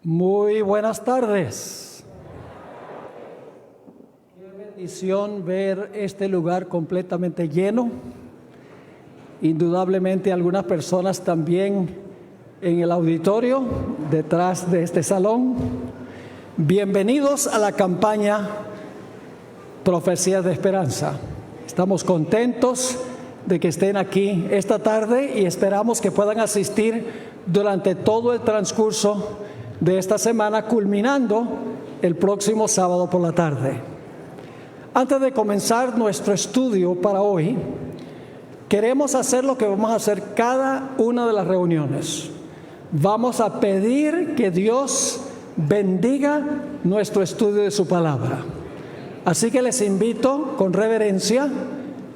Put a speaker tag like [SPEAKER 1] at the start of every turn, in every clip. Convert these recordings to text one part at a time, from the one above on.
[SPEAKER 1] Muy buenas tardes. Qué bendición ver este lugar completamente lleno. Indudablemente algunas personas también en el auditorio, detrás de este salón. Bienvenidos a la campaña Profecías de Esperanza. Estamos contentos de que estén aquí esta tarde y esperamos que puedan asistir durante todo el transcurso de esta semana, culminando el próximo sábado por la tarde. Antes de comenzar nuestro estudio para hoy, queremos hacer lo que vamos a hacer cada una de las reuniones. Vamos a pedir que Dios bendiga nuestro estudio de su palabra. Así que les invito con reverencia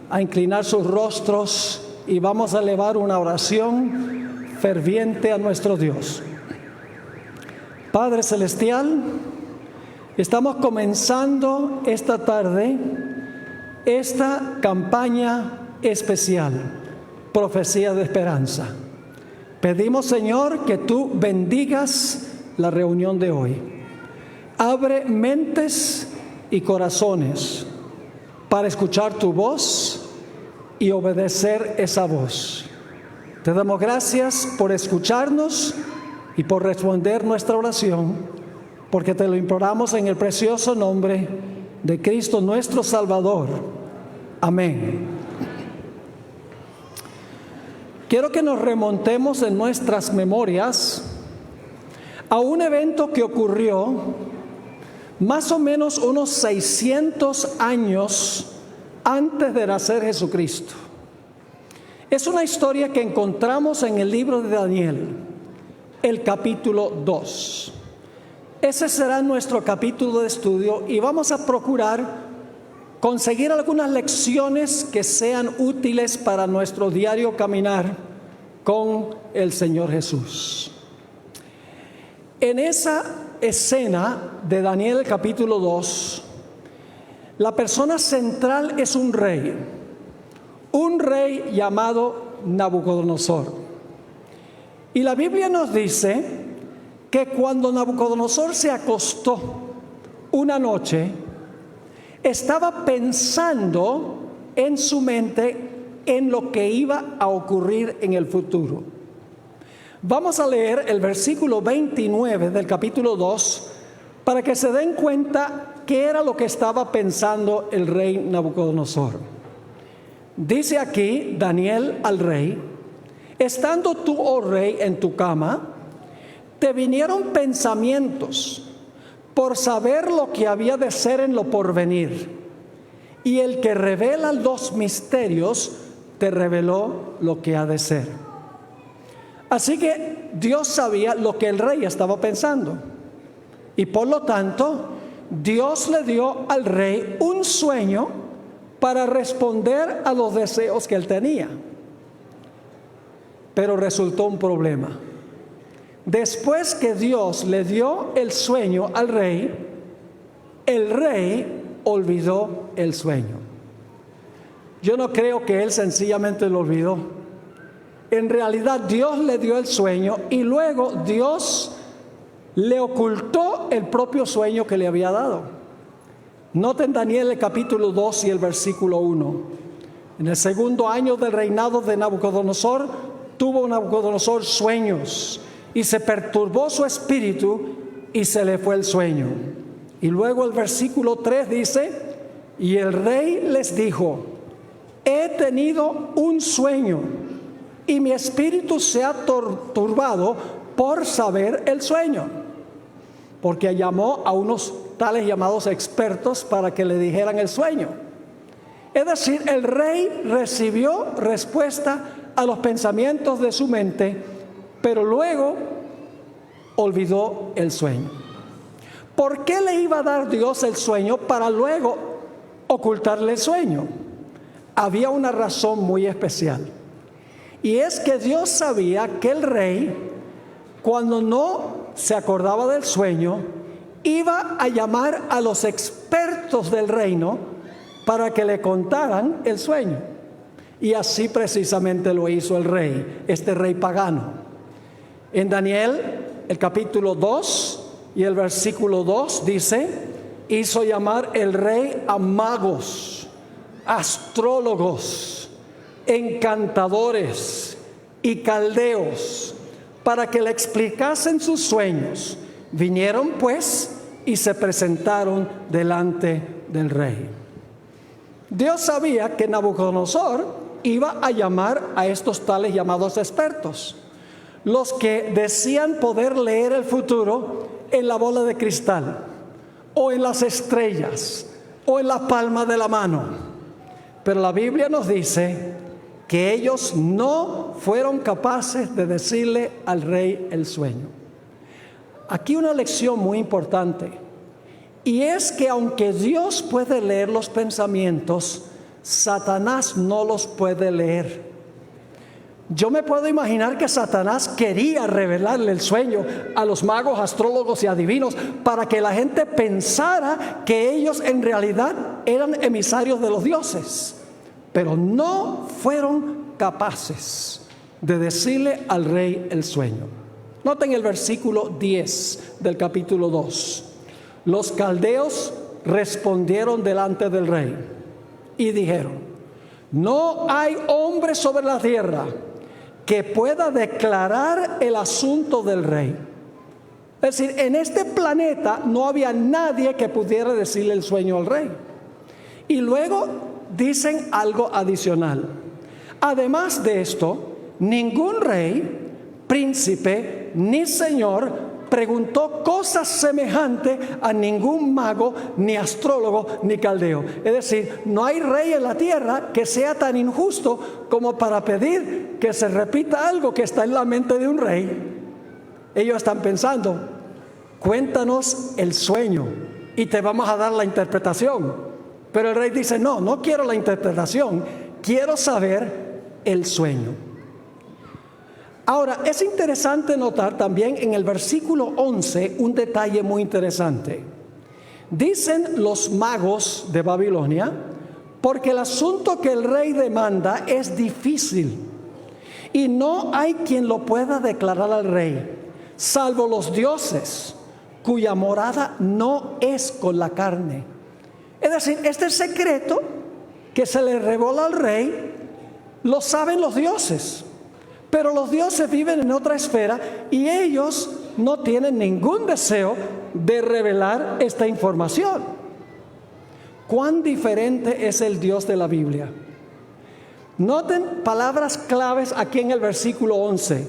[SPEAKER 1] a inclinar sus rostros y vamos a elevar una oración ferviente a nuestro Dios. Padre Celestial, estamos comenzando esta tarde esta campaña especial, Profecía de Esperanza. Pedimos, Señor, que tú bendigas la reunión de hoy. Abre mentes y corazones para escuchar tu voz y obedecer esa voz. Te damos gracias por escucharnos y por responder nuestra oración, porque te lo imploramos en el precioso nombre de Cristo nuestro Salvador. Amén. Quiero que nos remontemos en nuestras memorias a un evento que ocurrió más o menos unos 600 años antes de nacer Jesucristo. Es una historia que encontramos en el libro de Daniel, el capítulo 2. Ese será nuestro capítulo de estudio y vamos a procurar conseguir algunas lecciones que sean útiles para nuestro diario caminar con el Señor Jesús. En esa escena de Daniel el capítulo 2, la persona central es un rey llamado Nabucodonosor. Y la Biblia nos dice que cuando Nabucodonosor se acostó una noche, estaba pensando en su mente en lo que iba a ocurrir en el futuro. Vamos a leer el versículo 29 del capítulo 2 para que se den cuenta qué era lo que estaba pensando el rey Nabucodonosor. Dice aquí Daniel al rey: estando tú, oh rey, en tu cama, te vinieron pensamientos por saber lo que había de ser en lo porvenir, y el que revela los misterios te reveló lo que ha de ser. Así que Dios sabía lo que el rey estaba pensando, y por lo tanto Dios le dio al rey un sueño para responder a los deseos que él tenía. Pero resultó un problema. Después que Dios le dio el sueño al rey, el rey olvidó el sueño. Yo no creo que él sencillamente lo olvidó. En realidad Dios le dio el sueño y luego Dios le ocultó el propio sueño que le había dado. Noten Daniel el capítulo 2 y el versículo 1. En el segundo año del reinado de Nabucodonosor, tuvo Nabucodonosor sueños y se perturbó su espíritu y se le fue el sueño. Y luego el versículo 3 dice: y el rey les dijo: he tenido un sueño y mi espíritu se ha turbado por saber el sueño. Porque llamó a unos tales llamados expertos para que le dijeran el sueño. Es decir, el rey recibió respuesta a los pensamientos de su mente, pero luego olvidó el sueño. ¿Por qué le iba a dar Dios el sueño para luego ocultarle el sueño? Había una razón muy especial, y es que Dios sabía que el rey, cuando no se acordaba del sueño, iba a llamar a los expertos del reino para que le contaran el sueño. Y así precisamente lo hizo el rey, este rey pagano. En Daniel el capítulo 2 y el versículo 2 dice: hizo llamar el rey a magos, astrólogos, encantadores y caldeos para que le explicasen sus sueños. Vinieron pues y se presentaron delante del rey. Dios sabía que Nabucodonosor iba a llamar a estos tales llamados expertos, los que decían poder leer el futuro en la bola de cristal, o en las estrellas, o en la palma de la mano. Pero la Biblia nos dice que ellos no fueron capaces de decirle al rey el sueño. Aquí una lección muy importante, y es que aunque Dios puede leer los pensamientos, Satanás no los puede leer. Yo me puedo imaginar que Satanás quería revelarle el sueño a los magos, astrólogos y adivinos para que la gente pensara que ellos en realidad eran emisarios de los dioses, pero no fueron capaces de decirle al rey el sueño. Noten el versículo 10 del capítulo 2. Los caldeos respondieron delante del rey y dijeron: no hay hombre sobre la tierra que pueda declarar el asunto del rey. Es decir, en este planeta no había nadie que pudiera decirle el sueño al rey. Y luego dicen algo adicional. Además de esto, ningún rey, príncipe ni señor preguntó cosas semejantes a ningún mago, ni astrólogo, ni caldeo. Es decir, no hay rey en la tierra que sea tan injusto como para pedir que se repita algo que está en la mente de un rey. Ellos están pensando: cuéntanos el sueño y te vamos a dar la interpretación. Pero el rey dice: no quiero la interpretación, quiero saber el sueño. Ahora, es interesante notar también en el versículo 11 un detalle muy interesante. Dicen los magos de Babilonia: porque el asunto que el rey demanda es difícil y no hay quien lo pueda declarar al rey, salvo los dioses, cuya morada no es con la carne. Es decir, este secreto que se le revela al rey lo saben los dioses, pero los dioses viven en otra esfera y ellos no tienen ningún deseo de revelar esta información. ¿Cuán diferente es el Dios de la Biblia? Noten palabras claves aquí en el versículo 11.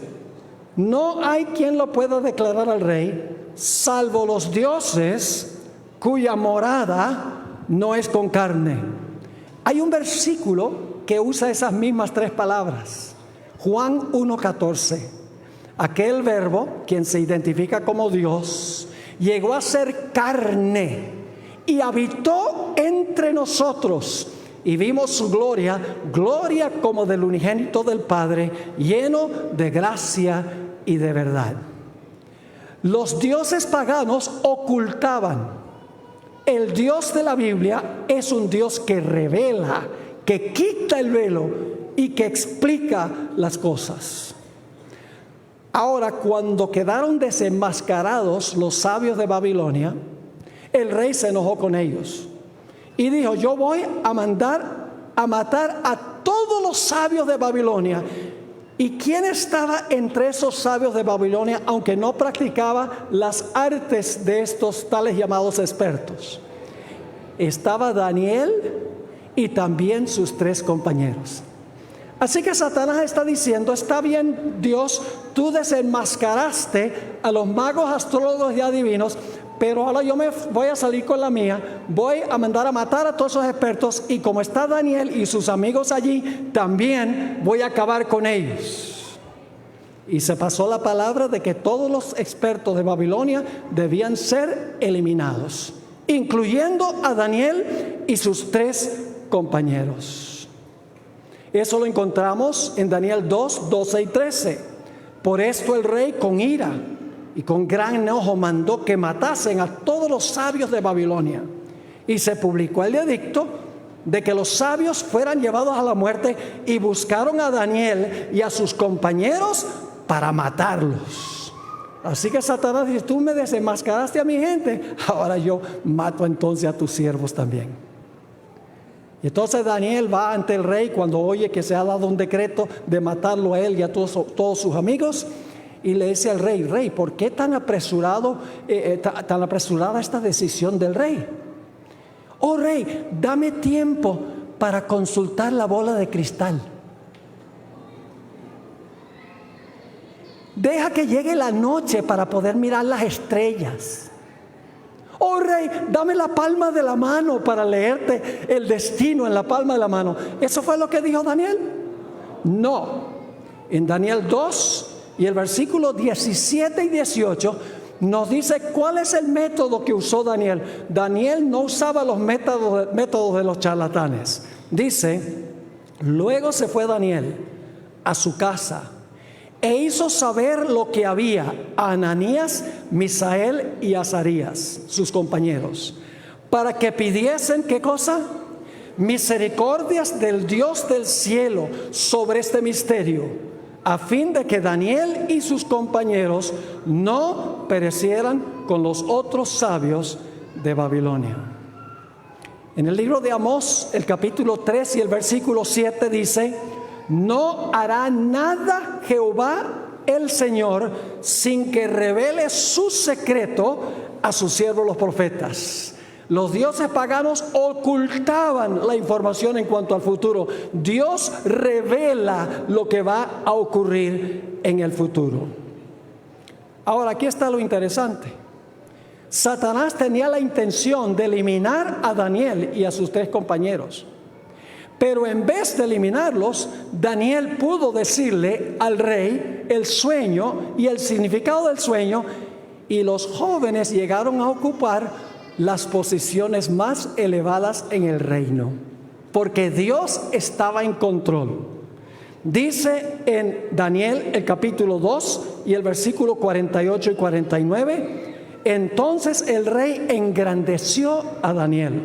[SPEAKER 1] No hay quien lo pueda declarar al rey, salvo los dioses cuya morada no es con carne. Hay un versículo que usa esas mismas tres palabras. Juan 1:14. Aquel verbo, quien se identifica como Dios, llegó a ser carne y habitó entre nosotros, y vimos su gloria, gloria como del unigénito del Padre, lleno de gracia y de verdad. Los dioses paganos ocultaban. El Dios de la Biblia es un Dios que revela, que quita el velo y que explica las cosas. Ahora, cuando quedaron desenmascarados los sabios de Babilonia, el rey se enojó con ellos y dijo: yo voy a mandar a matar a todos los sabios de Babilonia. ¿Y quién estaba entre esos sabios de Babilonia, aunque no practicaba las artes de estos tales llamados expertos? Estaba Daniel y también sus 3 compañeros. Así que Satanás está diciendo: está bien, Dios, tú desenmascaraste a los magos, astrólogos y adivinos, pero ahora yo me voy a salir con la mía, voy a mandar a matar a todos esos expertos, y como está Daniel y sus amigos allí, también voy a acabar con ellos. Y se pasó la palabra de que todos los expertos de Babilonia debían ser eliminados, incluyendo a Daniel y sus 3 compañeros. Eso lo encontramos en Daniel 2, 12 y 13. Por esto el rey, con ira y con gran enojo, mandó que matasen a todos los sabios de Babilonia. Y se publicó el edicto de que los sabios fueran llevados a la muerte, y buscaron a Daniel y a sus compañeros para matarlos. Así que Satanás dice, tú me desenmascaraste a mi gente, ahora yo mato entonces a tus siervos también. Y entonces Daniel va ante el rey cuando oye que se ha dado un decreto de matarlo a él y a todos sus amigos. Y le dice al rey, rey, ¿por qué tan apresurada esta decisión del rey? Oh rey, dame tiempo para consultar la bola de cristal. Deja que llegue la noche para poder mirar las estrellas. Oh rey, dame la palma de la mano para leerte el destino en la palma de la mano. ¿Eso fue lo que dijo Daniel? No. En Daniel 2 y el versículo 17 y 18 nos dice cuál es el método que usó Daniel. Daniel no usaba los métodos de los charlatanes. Dice, luego se fue Daniel a su casa e hizo saber lo que había a Ananías, Misael y Azarías, sus compañeros, para que pidiesen, ¿qué cosa? Misericordias del Dios del cielo sobre este misterio, a fin de que Daniel y sus compañeros no perecieran con los otros sabios de Babilonia. En el libro de Amós, el capítulo 3 y el versículo 7 dice, no hará nada Jehová el Señor sin que revele su secreto a sus siervos los profetas. Los dioses paganos ocultaban la información en cuanto al futuro. Dios revela lo que va a ocurrir en el futuro. Ahora, aquí está lo interesante. Satanás tenía la intención de eliminar a Daniel y a sus 3 compañeros. Pero en vez de eliminarlos, Daniel pudo decirle al rey el sueño y el significado del sueño, y los jóvenes llegaron a ocupar las posiciones más elevadas en el reino, porque Dios estaba en control. Dice en Daniel el capítulo 2 y el versículo 48 y 49, entonces el rey engrandeció a Daniel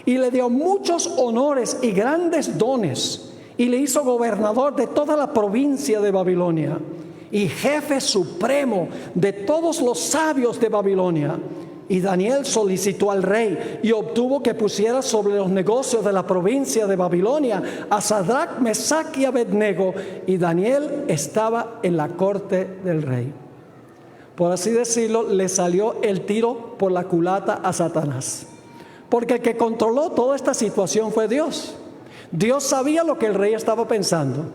[SPEAKER 1] y le dio muchos honores y grandes dones, y le hizo gobernador de toda la provincia de Babilonia y jefe supremo de todos los sabios de Babilonia. Y Daniel solicitó al rey y obtuvo que pusiera sobre los negocios de la provincia de Babilonia a Sadrach, Mesach y Abednego, y Daniel estaba en la corte del rey. Por así decirlo, le salió el tiro por la culata a Satanás. Porque el que controló toda esta situación fue Dios. Dios sabía lo que el rey estaba pensando.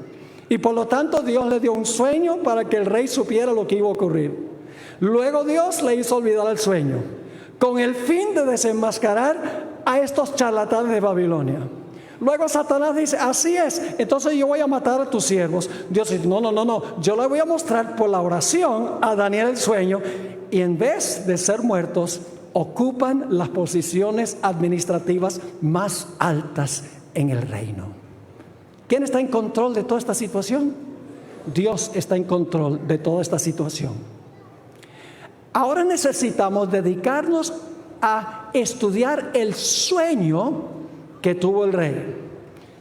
[SPEAKER 1] Y por lo tanto Dios le dio un sueño para que el rey supiera lo que iba a ocurrir. Luego Dios le hizo olvidar el sueño, con el fin de desenmascarar a estos charlatanes de Babilonia. Luego Satanás dice, así es, entonces yo voy a matar a tus siervos. Dios dice, no, yo le voy a mostrar por la oración a Daniel el sueño, y en vez de ser muertos, ocupan las posiciones administrativas más altas en el reino. ¿Quién está en control de toda esta situación? Dios está en control de toda esta situación. Ahora necesitamos dedicarnos a estudiar el sueño que tuvo el rey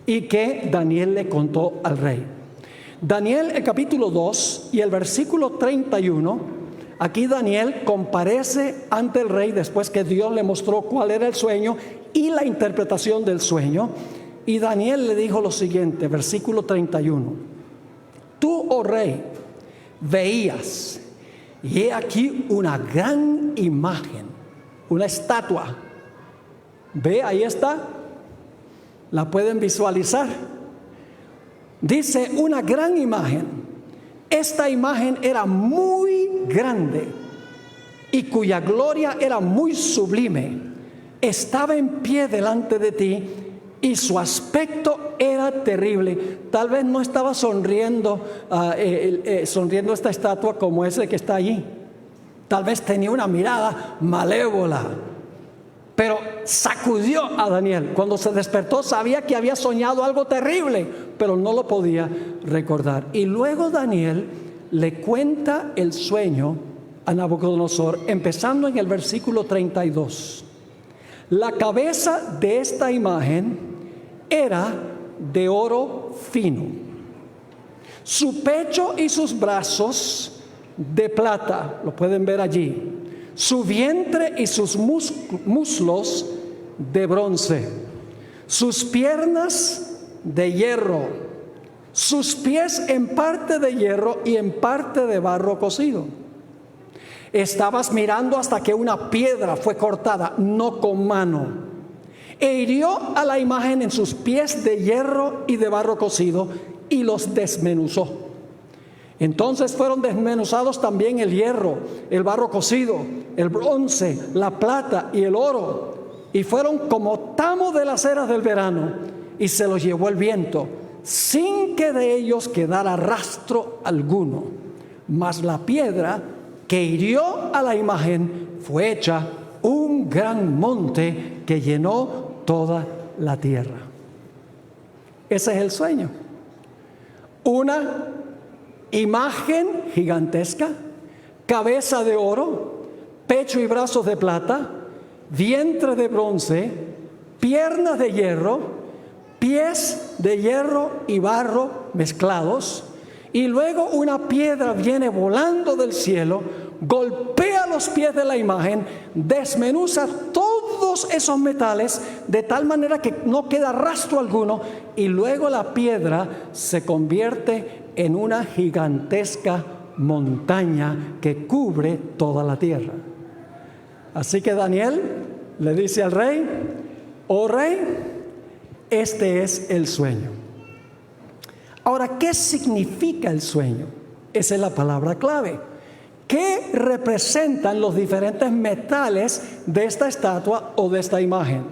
[SPEAKER 1] y que Daniel le contó al rey. Daniel, el capítulo 2 y el versículo 31. Aquí Daniel comparece ante el rey después que Dios le mostró cuál era el sueño y la interpretación del sueño. Y Daniel le dijo lo siguiente, versículo 31. Tú, oh rey, veías, y he aquí una gran imagen, una estatua. Ve, ahí está. La pueden visualizar. Dice una gran imagen. Esta imagen era muy grande y cuya gloria era muy sublime. Estaba en pie delante de ti y su aspecto era terrible. Tal vez no estaba sonriendo esta estatua como ese que está allí. Tal vez tenía una mirada malévola. Pero sacudió a Daniel. Cuando se despertó sabía que había soñado algo terrible, pero no lo podía recordar. Y luego Daniel le cuenta el sueño a Nabucodonosor, empezando en el versículo 32. La cabeza de esta imagen era de oro fino. Su pecho y sus brazos de plata, lo pueden ver allí, su vientre y sus muslos de bronce, sus piernas de hierro, sus pies en parte de hierro y en parte de barro cocido. Estabas mirando hasta que una piedra fue cortada, no con mano, e hirió a la imagen en sus pies de hierro y de barro cocido y los desmenuzó. Entonces fueron desmenuzados también el hierro, el barro cocido, el bronce, la plata y el oro, y fueron como tamo de las eras del verano, y se los llevó el viento, sin que de ellos quedara rastro alguno. Mas la piedra que hirió a la imagen fue hecha un gran monte que llenó toda la tierra. Ese es el sueño. Una imagen gigantesca, cabeza de oro, pecho y brazos de plata, vientre de bronce, piernas de hierro, pies de hierro y barro mezclados, y luego una piedra viene volando del cielo, golpea los pies de la imagen, desmenuza todos esos metales de tal manera que no queda rastro alguno, y luego la piedra se convierte en una gigantesca montaña que cubre toda la tierra. Así que Daniel le dice al rey: oh rey, este es el sueño. Ahora, ¿qué significa el sueño? Esa es la palabra clave. ¿Qué representan los diferentes metales de esta estatua o de esta imagen?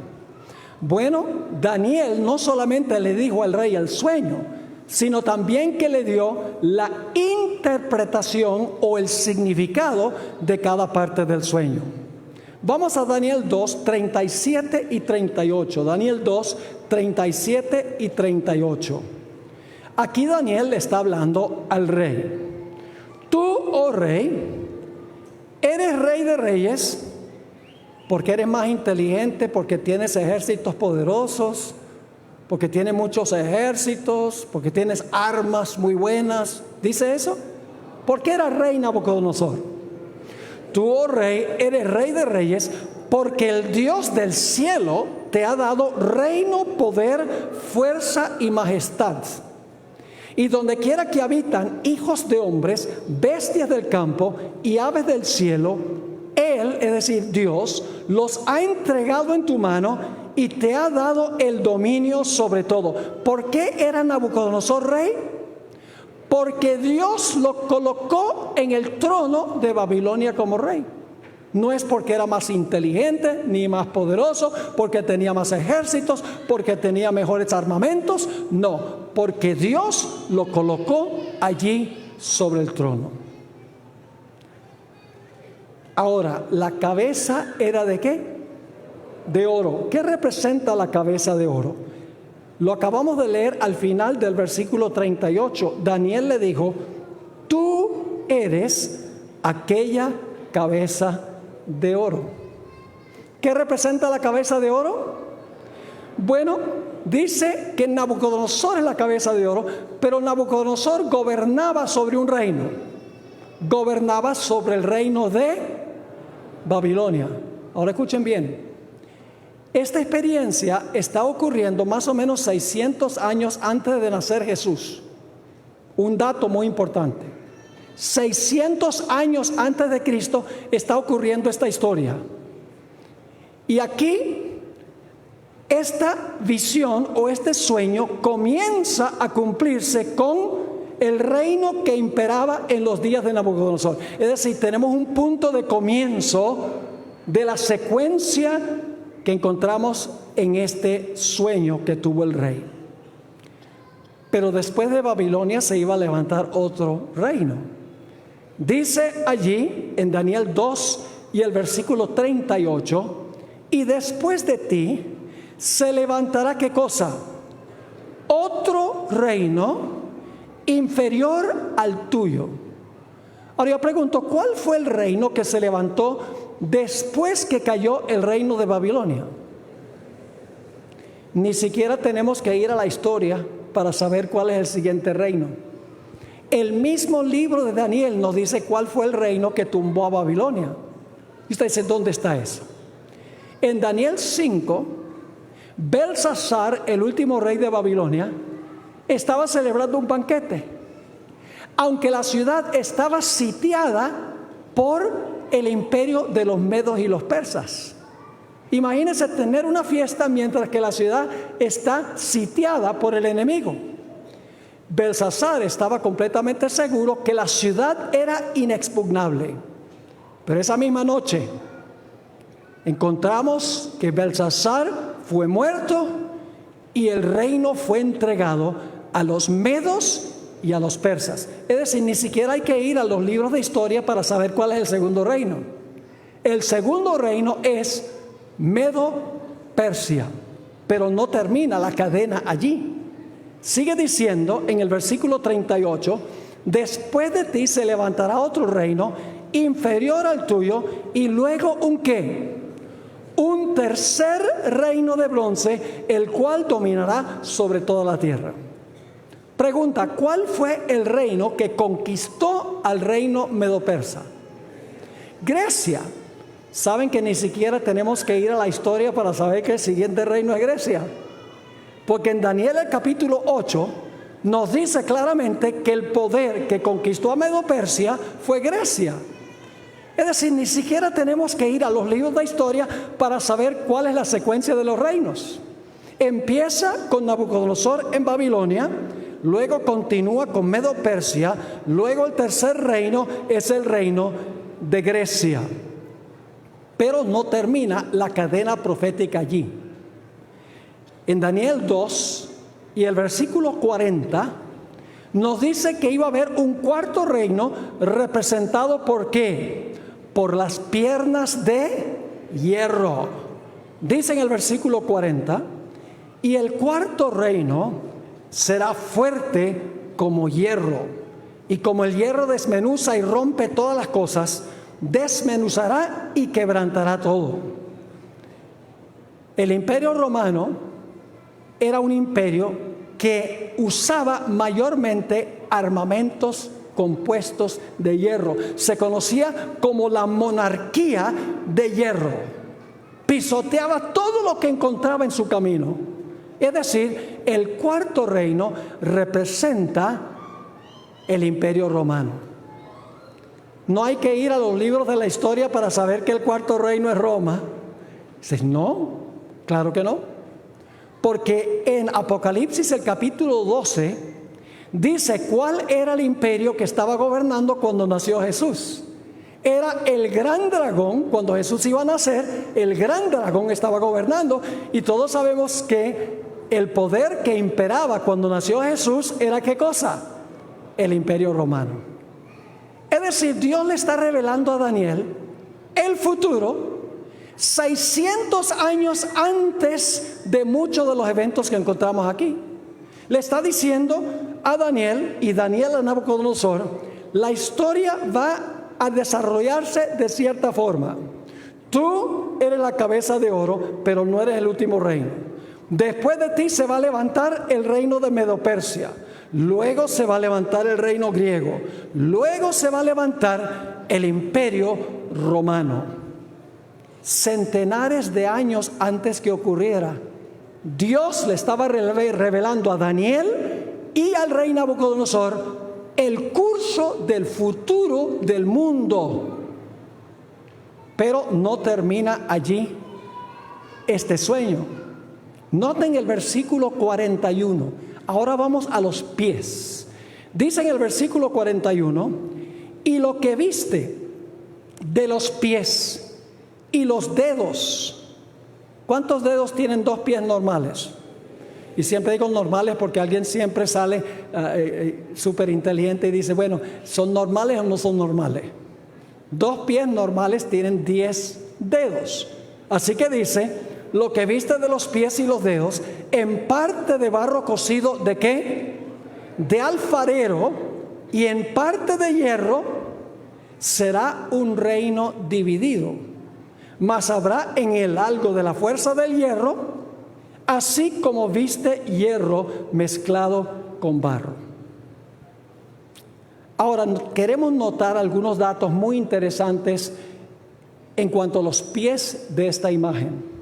[SPEAKER 1] Bueno, Daniel no solamente le dijo al rey el sueño, sino también que le dio la interpretación o el significado de cada parte del sueño. Vamos a Daniel 2, 37 y 38. Daniel 2, 37 y 38. Aquí Daniel le está hablando al rey. Tú, oh rey, eres rey de reyes, porque eres más inteligente, porque tienes ejércitos poderosos, porque tienes muchos ejércitos, porque tienes armas muy buenas. ¿Dice eso? ¿Por qué era rey Nabucodonosor? Tú, oh rey, eres rey de reyes, porque el Dios del cielo te ha dado reino, poder, fuerza y majestad. Y donde quiera que habitan hijos de hombres, bestias del campo y aves del cielo, Él, es decir, Dios, los ha entregado en tu mano y te ha dado el dominio sobre todo. ¿Por qué era Nabucodonosor rey? Porque Dios lo colocó en el trono de Babilonia como rey. No es porque era más inteligente ni más poderoso, porque tenía más ejércitos, porque tenía mejores armamentos. No, porque Dios lo colocó allí sobre el trono. Ahora, ¿la cabeza era de qué? De oro. ¿Qué representa la cabeza de oro? Lo acabamos de leer al final del versículo 38. Daniel le dijo: tú eres aquella cabeza de oro. ¿Qué representa la cabeza de oro? Bueno, dice que Nabucodonosor es la cabeza de oro, pero Nabucodonosor gobernaba sobre un reino. Gobernaba sobre el reino de Babilonia. Ahora escuchen bien. Esta experiencia está ocurriendo más o menos 600 años antes de nacer Jesús. Un dato muy importante. 600 años antes de Cristo está ocurriendo esta historia. Y aquí, esta visión o este sueño comienza a cumplirse con el reino que imperaba en los días de Nabucodonosor. Es decir, tenemos un punto de comienzo de la secuencia que encontramos en este sueño que tuvo el rey. Pero después de Babilonia se iba a levantar otro reino. Dice allí en Daniel 2 y el versículo 38: y después de ti se levantará, ¿qué cosa? Otro reino inferior al tuyo. Ahora yo pregunto, ¿cuál fue el reino que se levantó después que cayó el reino de Babilonia? Ni siquiera tenemos que ir a la historia para saber cuál es el siguiente reino. el mismo libro de Daniel nos dice cuál fue el reino que tumbó a Babilonia. Y usted dice, ¿dónde está eso? En Daniel 5, Belsasar, el último rey de Babilonia, estaba celebrando un banquete, aunque la ciudad estaba sitiada por el imperio de los medos y los persas. Imagínense tener una fiesta mientras que la ciudad está sitiada por el enemigo. Belsasar estaba completamente seguro que la ciudad era inexpugnable. Pero esa misma noche encontramos que Belsasar fue muerto y el reino fue entregado a los medos y a los persas. Es decir, ni siquiera hay que ir a los libros de historia para saber cuál es el segundo reino. El segundo reino es Medo-Persia, pero no termina la cadena allí. Sigue diciendo en el versículo 38, después de ti se levantará otro reino inferior al tuyo, y luego ¿un qué? Un tercer reino de bronce, el cual dominará sobre toda la tierra. Pregunta, ¿cuál fue el reino que conquistó al reino medo-persa? Grecia. ¿Saben que ni siquiera tenemos que ir a la historia para saber que el siguiente reino es Grecia? Porque en Daniel el capítulo 8 nos dice claramente que el poder que conquistó a Medo-Persia fue Grecia. Es decir, ni siquiera tenemos que ir a los libros de historia para saber cuál es la secuencia de los reinos. Empieza con Nabucodonosor en Babilonia, luego continúa con Medo-Persia, luego el tercer reino es el reino de Grecia. Pero no termina la cadena profética allí. En Daniel 2 y el versículo 40 nos dice que iba a haber un cuarto reino representado por ¿qué? Por las piernas de hierro. Dice en el versículo 40, y el cuarto reino será fuerte como hierro, y como el hierro desmenuza y rompe todas las cosas, desmenuzará y quebrantará todo. El imperio romano era un imperio que usaba mayormente armamentos compuestos de hierro. Se conocía como la monarquía de hierro. Pisoteaba todo lo que encontraba en su camino. Es decir, el cuarto reino representa el imperio romano. No hay que ir a los libros de la historia para saber que el cuarto reino es Roma. Dices, no, claro que no. Porque en Apocalipsis el capítulo 12 dice cuál era el imperio que estaba gobernando cuando nació Jesús. Era el gran dragón. Cuando Jesús iba a nacer, el gran dragón estaba gobernando. Y todos sabemos que el poder que imperaba cuando nació Jesús era ¿qué cosa? El imperio romano. Es decir, Dios le está revelando a Daniel el futuro 600 años antes de muchos de los eventos que encontramos aquí. Le está diciendo a Daniel y Daniel a Nabucodonosor, la historia va a desarrollarse de cierta forma. Tú eres la cabeza de oro, pero no eres el último reino. Después de ti se va a levantar el reino de Medo-Persia. Luego se va a levantar el reino griego. Luego se va a levantar el imperio romano. Centenares de años antes que ocurriera, Dios le estaba revelando a Daniel y al rey Nabucodonosor el curso del futuro del mundo. Pero no termina allí este sueño. Noten el versículo 41. Ahora vamos a los pies. Dice en el versículo 41, y lo que viste de los pies y los dedos. ¿Cuántos dedos tienen dos pies normales? Y siempre digo normales porque alguien siempre sale súper inteligente y dice, bueno, ¿son normales o no son normales? Dos pies normales tienen 10 dedos. Así que dice, lo que viste de los pies y los dedos, en parte de barro cocido, ¿de qué? De alfarero, y en parte de hierro, será un reino dividido. Mas habrá en él algo de la fuerza del hierro, así como viste hierro mezclado con barro. Ahora, queremos notar algunos datos muy interesantes en cuanto a los pies de esta imagen.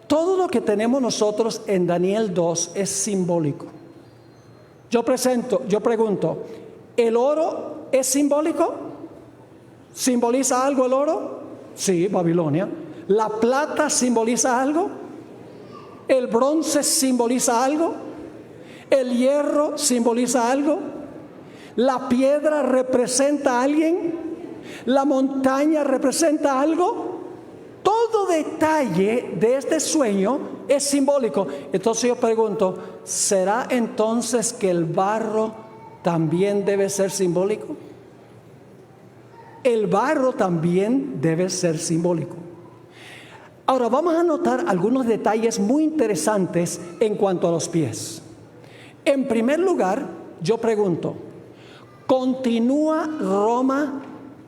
[SPEAKER 1] Todo lo que tenemos nosotros en Daniel 2 es simbólico. Yo pregunto, ¿el oro es simbólico? ¿Simboliza algo el oro? Sí, Babilonia. ¿La plata simboliza algo? ¿El bronce simboliza algo? ¿El hierro simboliza algo? ¿La piedra representa a alguien? ¿La montaña representa algo? Todo detalle de este sueño es simbólico. Entonces yo pregunto, ¿será entonces que el barro también debe ser simbólico? El barro también debe ser simbólico. Ahora vamos a notar algunos detalles muy interesantes en cuanto a los pies. En primer lugar, yo pregunto, ¿continúa Roma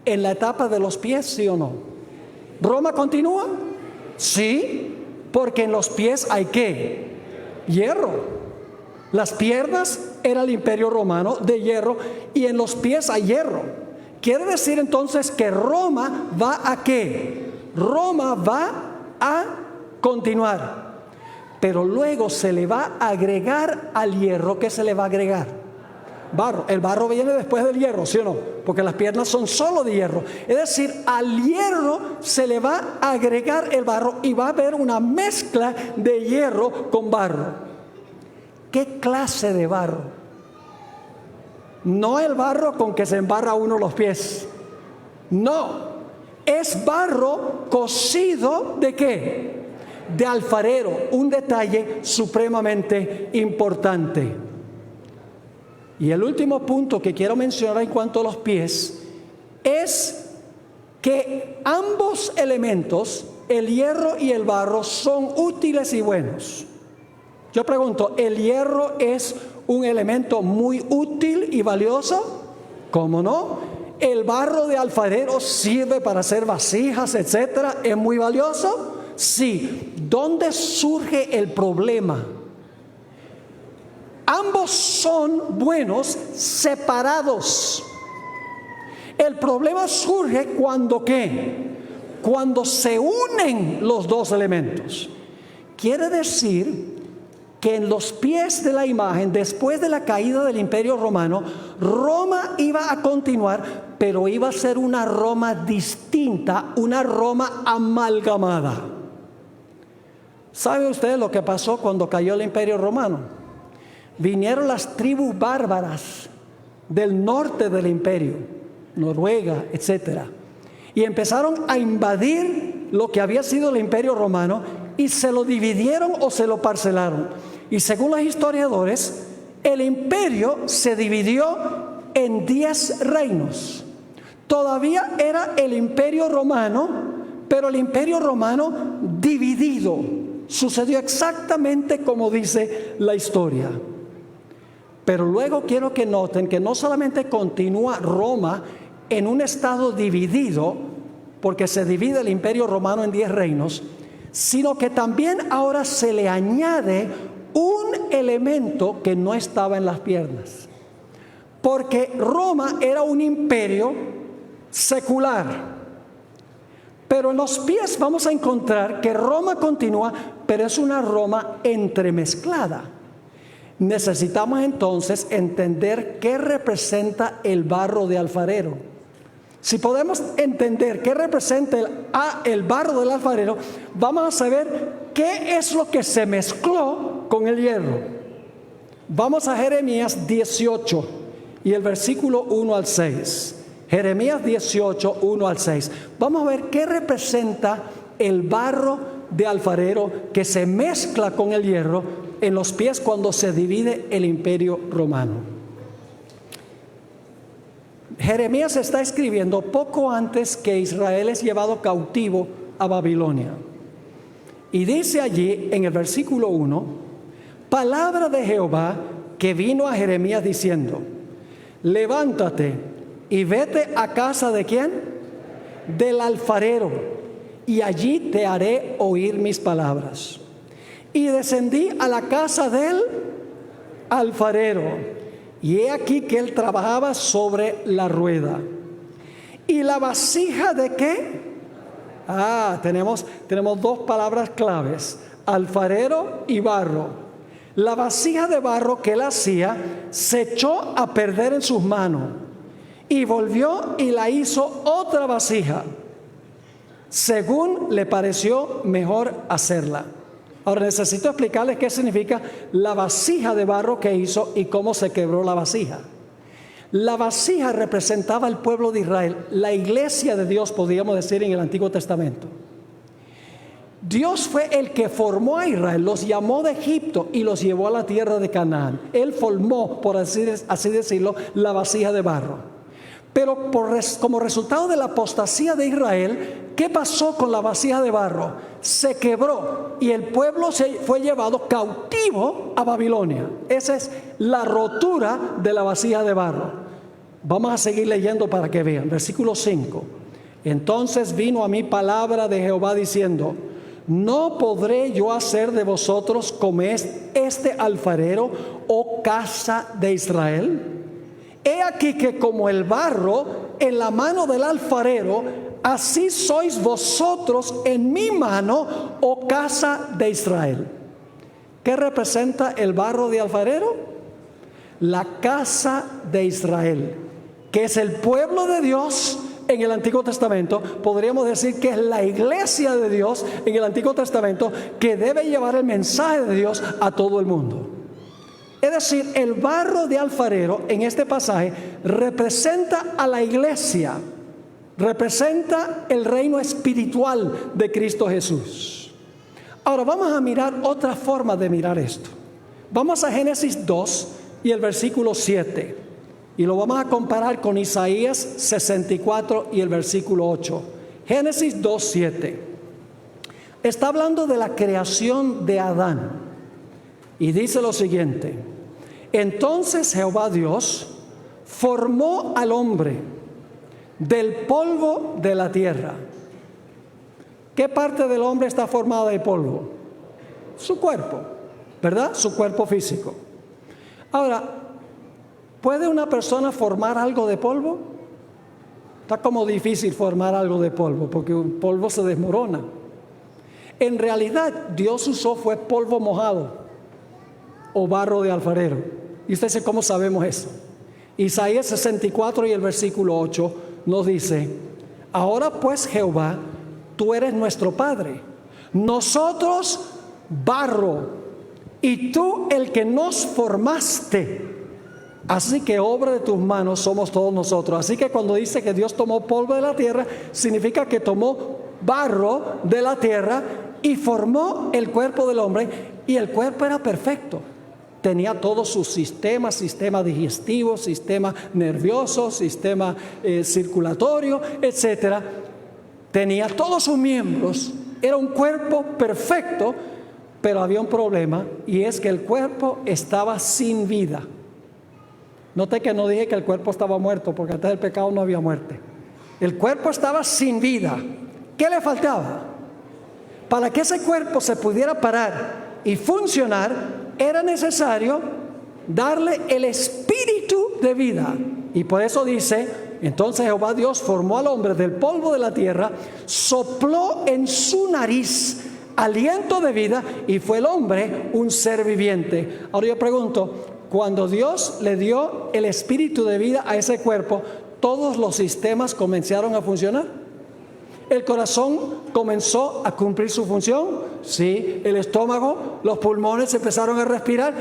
[SPEAKER 1] en la etapa de los pies, sí o no? ¿Roma continúa? Sí, porque en los pies hay ¿qué? Hierro. Las piernas era el imperio romano de hierro y en los pies hay hierro. Quiere decir entonces que Roma va a ¿qué? Roma va a continuar. Pero luego se le va a agregar al hierro. ¿Qué se le va a agregar? Barro. El barro viene después del hierro, ¿sí o no? Porque las piernas son solo de hierro. Es decir, al hierro se le va a agregar el barro y va a haber una mezcla de hierro con barro. ¿Qué clase de barro? No el barro con que se embarra uno los pies. No, es barro cocido ¿de qué? De alfarero. Un detalle supremamente importante. Y el último punto que quiero mencionar en cuanto a los pies es que ambos elementos, el hierro y el barro, son útiles y buenos. Yo pregunto, ¿el hierro es un elemento muy útil y valioso? ¿Cómo no? ¿El barro de alfarero sirve para hacer vasijas, etcétera? ¿Es muy valioso? Sí. ¿Dónde surge el problema? Ambos son buenos separados. El problema surge cuando ¿qué? Cuando se unen los dos elementos. Quiere decir que en los pies de la imagen, después de la caída del Imperio Romano, Roma iba a continuar, pero iba a ser una Roma distinta, una Roma amalgamada. ¿Sabe usted lo que pasó cuando cayó el Imperio Romano? Vinieron las tribus bárbaras del norte del imperio, Noruega, etcétera, y empezaron a invadir lo que había sido el imperio romano y se lo dividieron o se lo parcelaron. Y según los historiadores, el imperio se dividió en 10 reinos. Todavía era el imperio romano, pero el imperio romano dividido. Sucedió exactamente como dice la historia. Pero luego quiero que noten que no solamente continúa Roma en un estado dividido, porque se divide el imperio romano en 10 reinos, sino que también ahora se le añade un elemento que no estaba en las piernas. Porque Roma era un imperio secular. Pero en los pies vamos a encontrar que Roma continúa, pero es una Roma entremezclada. Necesitamos entonces entender qué representa el barro de alfarero. Si podemos entender qué representa el barro del alfarero, vamos a saber qué es lo que se mezcló con el hierro. Vamos a Jeremías 18 y el versículo 1 al 6. Jeremías 18, 1 al 6. Vamos a ver qué representa el barro de alfarero que se mezcla con el hierro en los pies cuando se divide el imperio romano. Jeremías está escribiendo poco antes que Israel es llevado cautivo a Babilonia. Y dice allí en el versículo 1, palabra de Jehová que vino a Jeremías diciendo, levántate y vete a casa ¿de quién? Del alfarero, y allí te haré oír mis palabras. Y descendí a la casa del alfarero, y he aquí que él trabajaba sobre la rueda. ¿Y la vasija de qué? Tenemos dos palabras claves: alfarero y barro. La vasija de barro que él hacía se echó a perder en sus manos, y volvió y la hizo otra vasija, según le pareció mejor hacerla. Ahora necesito explicarles qué significa la vasija de barro que hizo y cómo se quebró la vasija. La vasija representaba al pueblo de Israel, la iglesia de Dios, podríamos decir, en el Antiguo Testamento. Dios fue el que formó a Israel, los llamó de Egipto y los llevó a la tierra de Canaán. Él formó, por así decirlo, la vasija de barro. Pero como resultado de la apostasía de Israel, ¿qué pasó con la vasija de barro? Se quebró y el pueblo se fue llevado cautivo a Babilonia. Esa es la rotura de la vasija de barro. Vamos a seguir leyendo para que vean. Versículo 5. Entonces vino a mí palabra de Jehová diciendo: ¿no podré yo hacer de vosotros como este alfarero, oh casa de Israel? He aquí que como el barro en la mano del alfarero, así sois vosotros en mi mano, oh casa de Israel. ¿Qué representa el barro de alfarero? La casa de Israel, que es el pueblo de Dios en el Antiguo Testamento. Podríamos decir que es la iglesia de Dios en el Antiguo Testamento, que debe llevar el mensaje de Dios a todo el mundo. Es decir, el barro de alfarero en este pasaje representa a la iglesia, representa el reino espiritual de Cristo Jesús. Ahora vamos a mirar otra forma de mirar esto. Vamos a Génesis 2 y el versículo 7. Y lo vamos a comparar con Isaías 64 y el versículo 8. Génesis 2, 7. Está hablando de la creación de Adán. Y dice lo siguiente: entonces Jehová Dios formó al hombre del polvo de la tierra. ¿Qué parte del hombre está formada de polvo? Su cuerpo, ¿verdad? Su cuerpo físico. Ahora, ¿puede una persona formar algo de polvo? Está como difícil formar algo de polvo, porque un polvo se desmorona. En realidad, Dios usó fue polvo mojado o barro de alfarero. Y usted dice, ¿cómo sabemos eso? Isaías 64 y el versículo 8 nos dice: ahora pues, Jehová, tú eres nuestro Padre, nosotros barro, y tú el que nos formaste. Así que obra de tus manos somos todos nosotros. Así que cuando dice que Dios tomó polvo de la tierra, significa que tomó barro de la tierra y formó el cuerpo del hombre. Y el cuerpo era perfecto. Tenía todos sus sistemas: sistema digestivo, sistema nervioso, sistema circulatorio, etcétera. Tenía todos sus miembros. Era un cuerpo perfecto, pero había un problema, y es que el cuerpo estaba sin vida. Note que no dije que el cuerpo estaba muerto, porque antes del pecado no había muerte. El cuerpo estaba sin vida. ¿Qué le faltaba? Para que ese cuerpo se pudiera parar y funcionar, era necesario darle el espíritu de vida. Y por eso dice: entonces Jehová Dios formó al hombre del polvo de la tierra, sopló en su nariz aliento de vida, y fue el hombre un ser viviente. Ahora yo pregunto, cuando Dios le dio el espíritu de vida a ese cuerpo, ¿todos los sistemas comenzaron a funcionar? ¿El corazón comenzó a cumplir su función? Sí. ¿El estómago, los pulmones empezaron a respirar?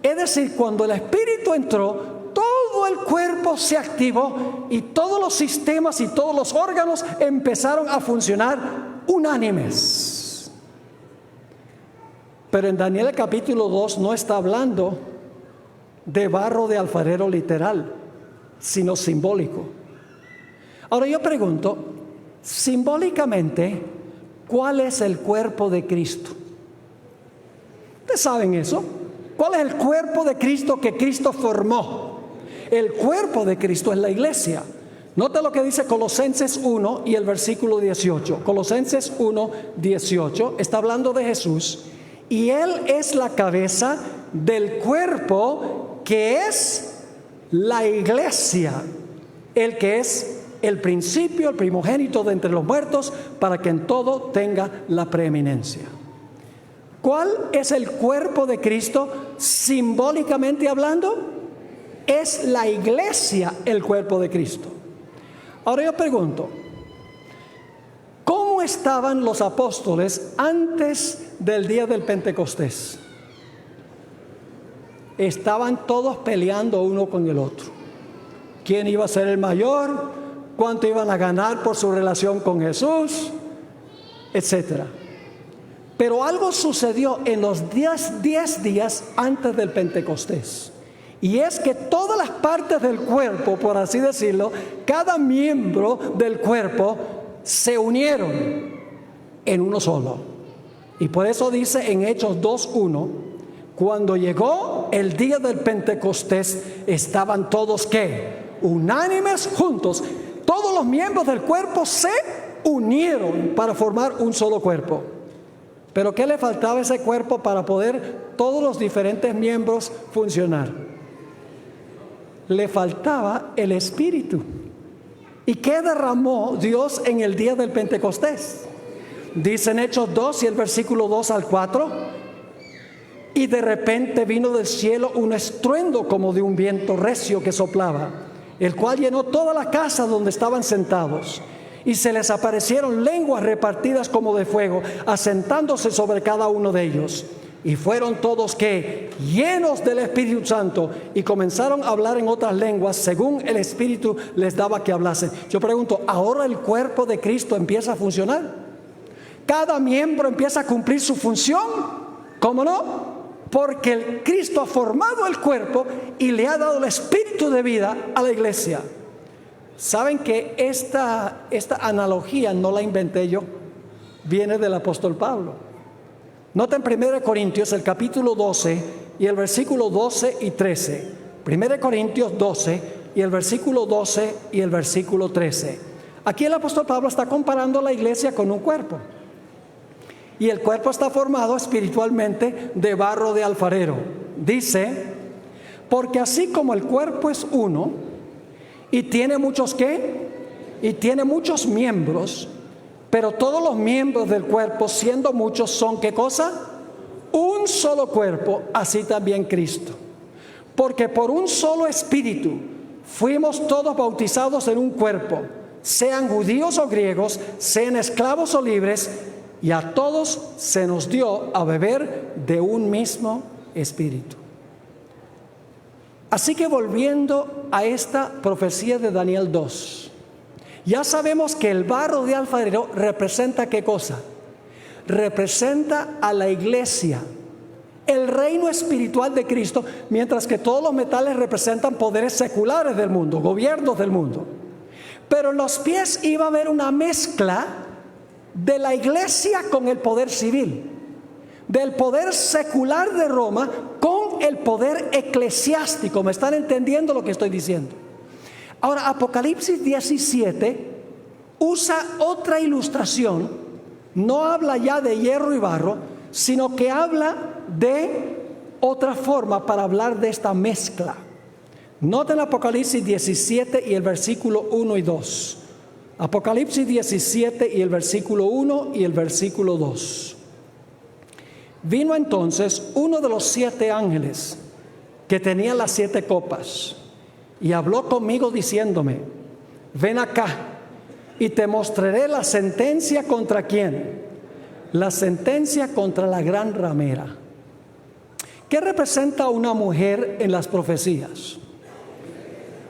[SPEAKER 1] Es decir, cuando el espíritu entró, todo el cuerpo se activó y todos los sistemas y todos los órganos empezaron a funcionar unánimes. Pero en Daniel capítulo 2 no está hablando de barro de alfarero literal, sino simbólico. Ahora yo pregunto, simbólicamente, ¿cuál es el cuerpo de Cristo? ¿Ustedes saben eso? ¿Cuál es el cuerpo de Cristo que Cristo formó? El cuerpo de Cristo es la iglesia. Nota lo que dice Colosenses 1 y el versículo 18. Colosenses 1, 18 está hablando de Jesús, y Él es la cabeza del cuerpo que es la iglesia, el que es el principio, el primogénito de entre los muertos, para que en todo tenga la preeminencia. ¿Cuál es el cuerpo de Cristo simbólicamente hablando? Es la iglesia el cuerpo de Cristo. Ahora yo pregunto, ¿cómo estaban los apóstoles antes del día del Pentecostés? Estaban todos peleando uno con el otro. ¿Quién iba a ser el mayor? ¿Cuánto iban a ganar por su relación con Jesús? Etcétera. Pero algo sucedió en los 10 días antes del Pentecostés. Y es que todas las partes del cuerpo, por así decirlo, cada miembro del cuerpo se unieron en uno solo. Y por eso dice en Hechos 2:1, cuando llegó el día del Pentecostés, estaban todos ¿qué? Unánimes juntos. Todos los miembros del cuerpo se unieron para formar un solo cuerpo. Pero ¿qué le faltaba a ese cuerpo para poder todos los diferentes miembros funcionar? Le faltaba el Espíritu. ¿Y qué derramó Dios en el día del Pentecostés? Dice en Hechos 2 y el versículo 2 al 4: y de repente vino del cielo un estruendo como de un viento recio que soplaba, el cual llenó toda la casa donde estaban sentados. Y se les aparecieron lenguas repartidas como de fuego, asentándose sobre cada uno de ellos. Y fueron todos ¿qué? Llenos del Espíritu Santo, y comenzaron a hablar en otras lenguas según el Espíritu les daba que hablasen. Yo pregunto, ¿ahora el cuerpo de Cristo empieza a funcionar? ¿Cada miembro empieza a cumplir su función? ¿Cómo no? Porque el Cristo ha formado el cuerpo y le ha dado el Espíritu de vida a la iglesia. ¿Saben que esta analogía no la inventé yo? Viene del apóstol Pablo. Noten 1 Corintios, el capítulo 12 y el versículo 12 y 13. 1 Corintios 12 y el versículo 12 y el versículo 13. Aquí el apóstol Pablo está comparando la iglesia con un cuerpo. Y el cuerpo está formado espiritualmente de barro de alfarero. Dice, porque así como el cuerpo es uno, y tiene muchos ¿qué? Y tiene muchos miembros, pero todos los miembros del cuerpo, siendo muchos, son ¿qué cosa? Un solo cuerpo, así también Cristo. Porque por un solo espíritu fuimos todos bautizados en un cuerpo, sean judíos o griegos, sean esclavos o libres, y a todos se nos dio a beber de un mismo espíritu. Así que volviendo a esta profecía de Daniel 2, ya sabemos que el barro de alfarero representa ¿qué cosa? Representa a la iglesia, el reino espiritual de Cristo, mientras que todos los metales representan poderes seculares del mundo, gobiernos del mundo. Pero en los pies iba a haber una mezcla de la iglesia con el poder civil, del poder secular de Roma con el poder eclesiástico. ¿Me están entendiendo lo que estoy diciendo? Ahora, Apocalipsis 17 usa otra ilustración. No habla ya de hierro y barro, sino que habla de otra forma para hablar de esta mezcla. Noten Apocalipsis 17 y el versículo 1 y 2. Apocalipsis 17 y el versículo 1 y el versículo 2. Vino entonces uno de los 7 ángeles que tenía las 7 copas y habló conmigo diciéndome, ven acá y te mostraré la sentencia contra quién. La sentencia contra la gran ramera. ¿Qué representa una mujer en las profecías?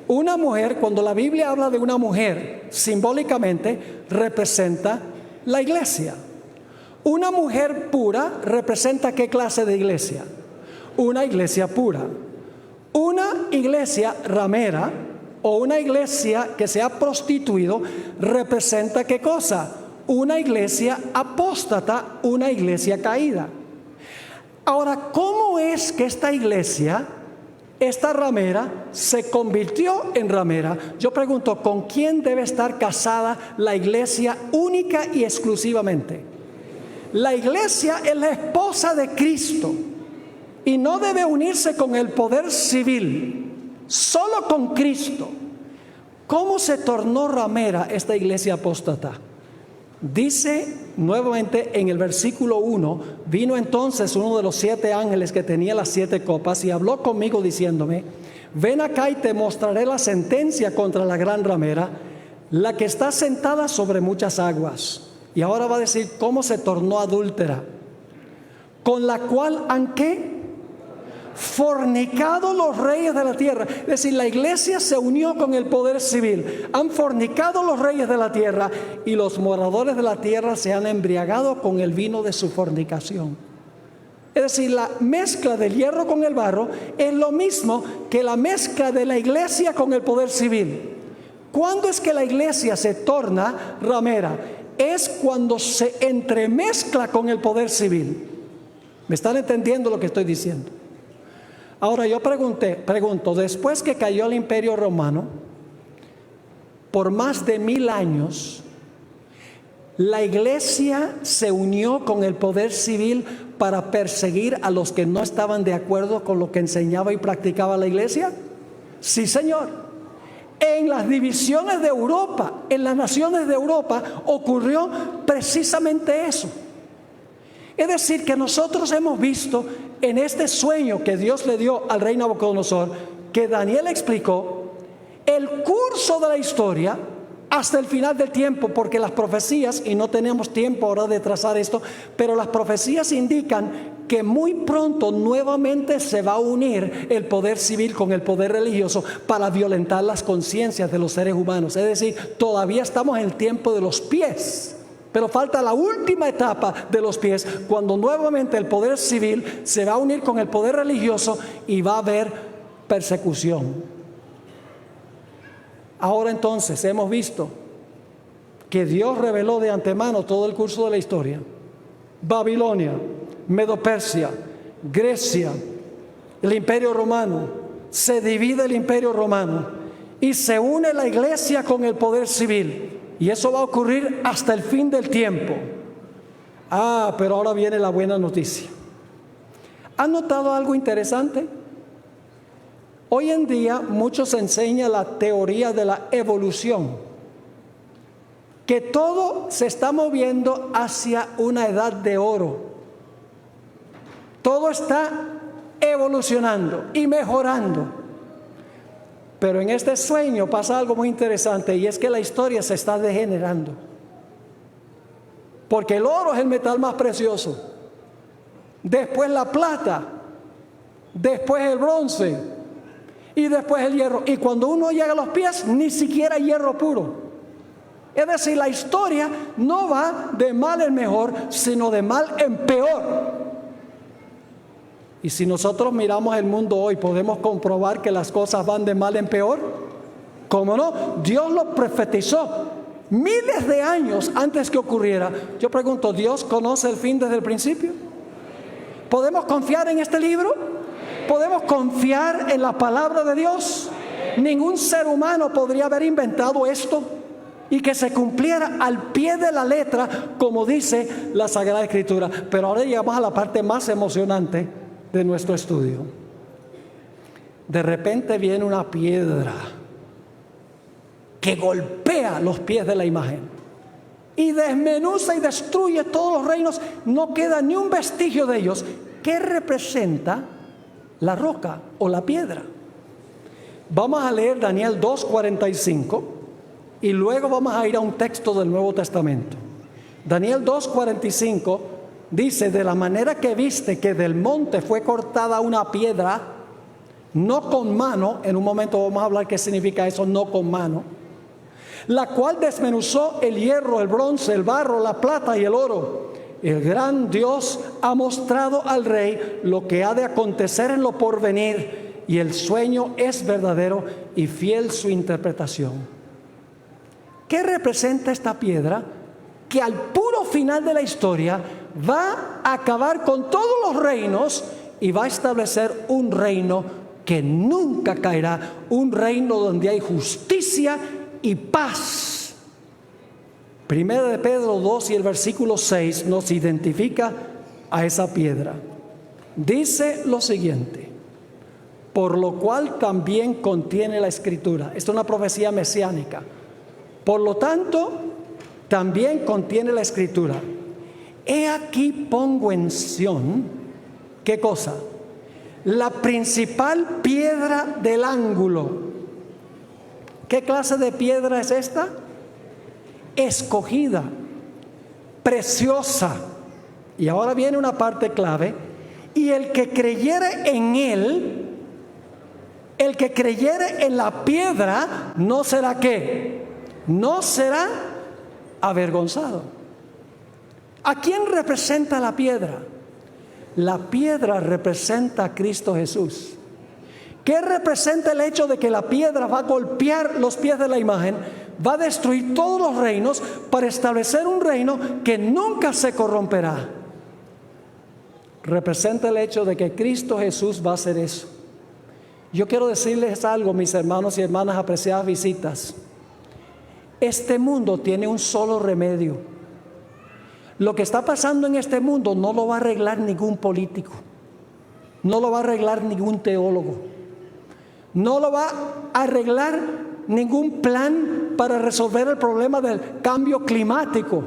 [SPEAKER 1] Una mujer, cuando la Biblia habla de una mujer, simbólicamente representa la iglesia. Una mujer pura representa ¿qué clase de iglesia? Una iglesia pura. Una iglesia ramera o una iglesia que se ha prostituido representa ¿qué cosa? Una iglesia apóstata, una iglesia caída. Ahora, ¿cómo es que esta iglesia, esta ramera, se convirtió en ramera? Yo pregunto, ¿con quién debe estar casada la iglesia única y exclusivamente? La iglesia es la esposa de Cristo y no debe unirse con el poder civil, solo con Cristo. ¿Cómo se tornó ramera esta iglesia apóstata? Dice nuevamente en el versículo 1, vino entonces uno de los 7 ángeles que tenía las 7 copas y habló conmigo diciéndome, ven acá y te mostraré la sentencia contra la gran ramera, la que está sentada sobre muchas aguas. Y ahora va a decir cómo se tornó adúltera, con la cual han ¿qué? Fornicado los reyes de la tierra. Es decir, la iglesia se unió con el poder civil. Han fornicado los reyes de la tierra y los moradores de la tierra se han embriagado con el vino de su fornicación. Es decir, la mezcla del hierro con el barro es lo mismo que la mezcla de la iglesia con el poder civil. ¿Cuándo es que la iglesia se torna ramera? Es cuando se entremezcla con el poder civil. ¿Me están entendiendo lo que estoy diciendo? Ahora yo pregunto, después que cayó el Imperio Romano, por más de 1000 años, la iglesia se unió con el poder civil para perseguir a los que no estaban de acuerdo con lo que enseñaba y practicaba la iglesia. Sí, señor. En las divisiones de Europa, en las naciones de Europa, ocurrió precisamente eso. Es decir, que nosotros hemos visto en este sueño que Dios le dio al rey Nabucodonosor, que Daniel explicó, el curso de la historia hasta el final del tiempo, porque las profecías, y no tenemos tiempo ahora de trazar esto, pero las profecías indican que muy pronto nuevamente se va a unir el poder civil con el poder religioso para violentar las conciencias de los seres humanos. Es decir, todavía estamos en el tiempo de los pies. Pero falta la última etapa de los pies, cuando nuevamente el poder civil se va a unir con el poder religioso y va a haber persecución. Ahora entonces hemos visto que Dios reveló de antemano todo el curso de la historia. Babilonia, Medo-Persia, Grecia, el Imperio Romano, se divide el Imperio Romano y se une la iglesia con el poder civil. Y eso va a ocurrir hasta el fin del tiempo. Pero ahora viene la buena noticia. ¿Han notado algo interesante? Hoy en día muchos enseñan la teoría de la evolución, que todo se está moviendo hacia una edad de oro. Todo está evolucionando y mejorando. Pero en este sueño pasa algo muy interesante, y es que la historia se está degenerando. Porque el oro es el metal más precioso. Después la plata. Después el bronce. Y después el hierro. Y cuando uno llega a los pies, ni siquiera hierro puro. Es decir, la historia no va de mal en mejor, sino de mal en peor. Y si nosotros miramos el mundo hoy, podemos comprobar que las cosas van de mal en peor. ¿Cómo no? Dios lo profetizó miles de años antes que ocurriera. Yo pregunto, ¿Dios conoce el fin desde el principio? ¿Podemos confiar en este libro? ¿Podemos confiar en la palabra de Dios? Ningún ser humano podría haber inventado esto y que se cumpliera al pie de la letra, como dice la Sagrada Escritura. Pero ahora llegamos a la parte más emocionante de nuestro estudio. De repente viene una piedra que golpea los pies de la imagen y desmenuza y destruye todos los reinos. No queda ni un vestigio de ellos. ¿Qué representa la roca o la piedra? Vamos a leer Daniel 2:45 y luego vamos a ir a un texto del Nuevo Testamento. Daniel 2:45 dice: de la manera que viste que del monte fue cortada una piedra, no con mano. En un momento vamos a hablar qué significa eso, no con mano, la cual desmenuzó el hierro, el bronce, el barro, la plata y el oro. El gran Dios ha mostrado al rey lo que ha de acontecer en lo porvenir, y el sueño es verdadero y fiel su interpretación. ¿Qué representa esta piedra? Que al puro final de la historia va a acabar con todos los reinos y va a establecer un reino que nunca caerá, un reino donde hay justicia y paz. Primera de Pedro 2 y el versículo 6 nos identifica a esa piedra. Dice lo siguiente: por lo cual también contiene la Escritura. Esta es una profecía mesiánica. Por lo tanto, también contiene la Escritura. He aquí pongo en Sión, ¿qué cosa? La principal piedra del ángulo. ¿Qué clase de piedra es esta? Escogida, preciosa. Y ahora viene una parte clave. Y el que creyere en él, el que creyere en la piedra, no será ¿qué? No será avergonzado. ¿A quién representa la piedra? La piedra representa a Cristo Jesús. ¿Qué representa el hecho de que la piedra va a golpear los pies de la imagen? Va a destruir todos los reinos para establecer un reino que nunca se corromperá. Representa el hecho de que Cristo Jesús va a hacer eso. Yo quiero decirles algo, mis hermanos y hermanas, apreciadas visitas. Este mundo tiene un solo remedio. Lo que está pasando en este mundo no lo va a arreglar ningún político, no lo va a arreglar ningún teólogo, no lo va a arreglar ningún plan para resolver el problema del cambio climático.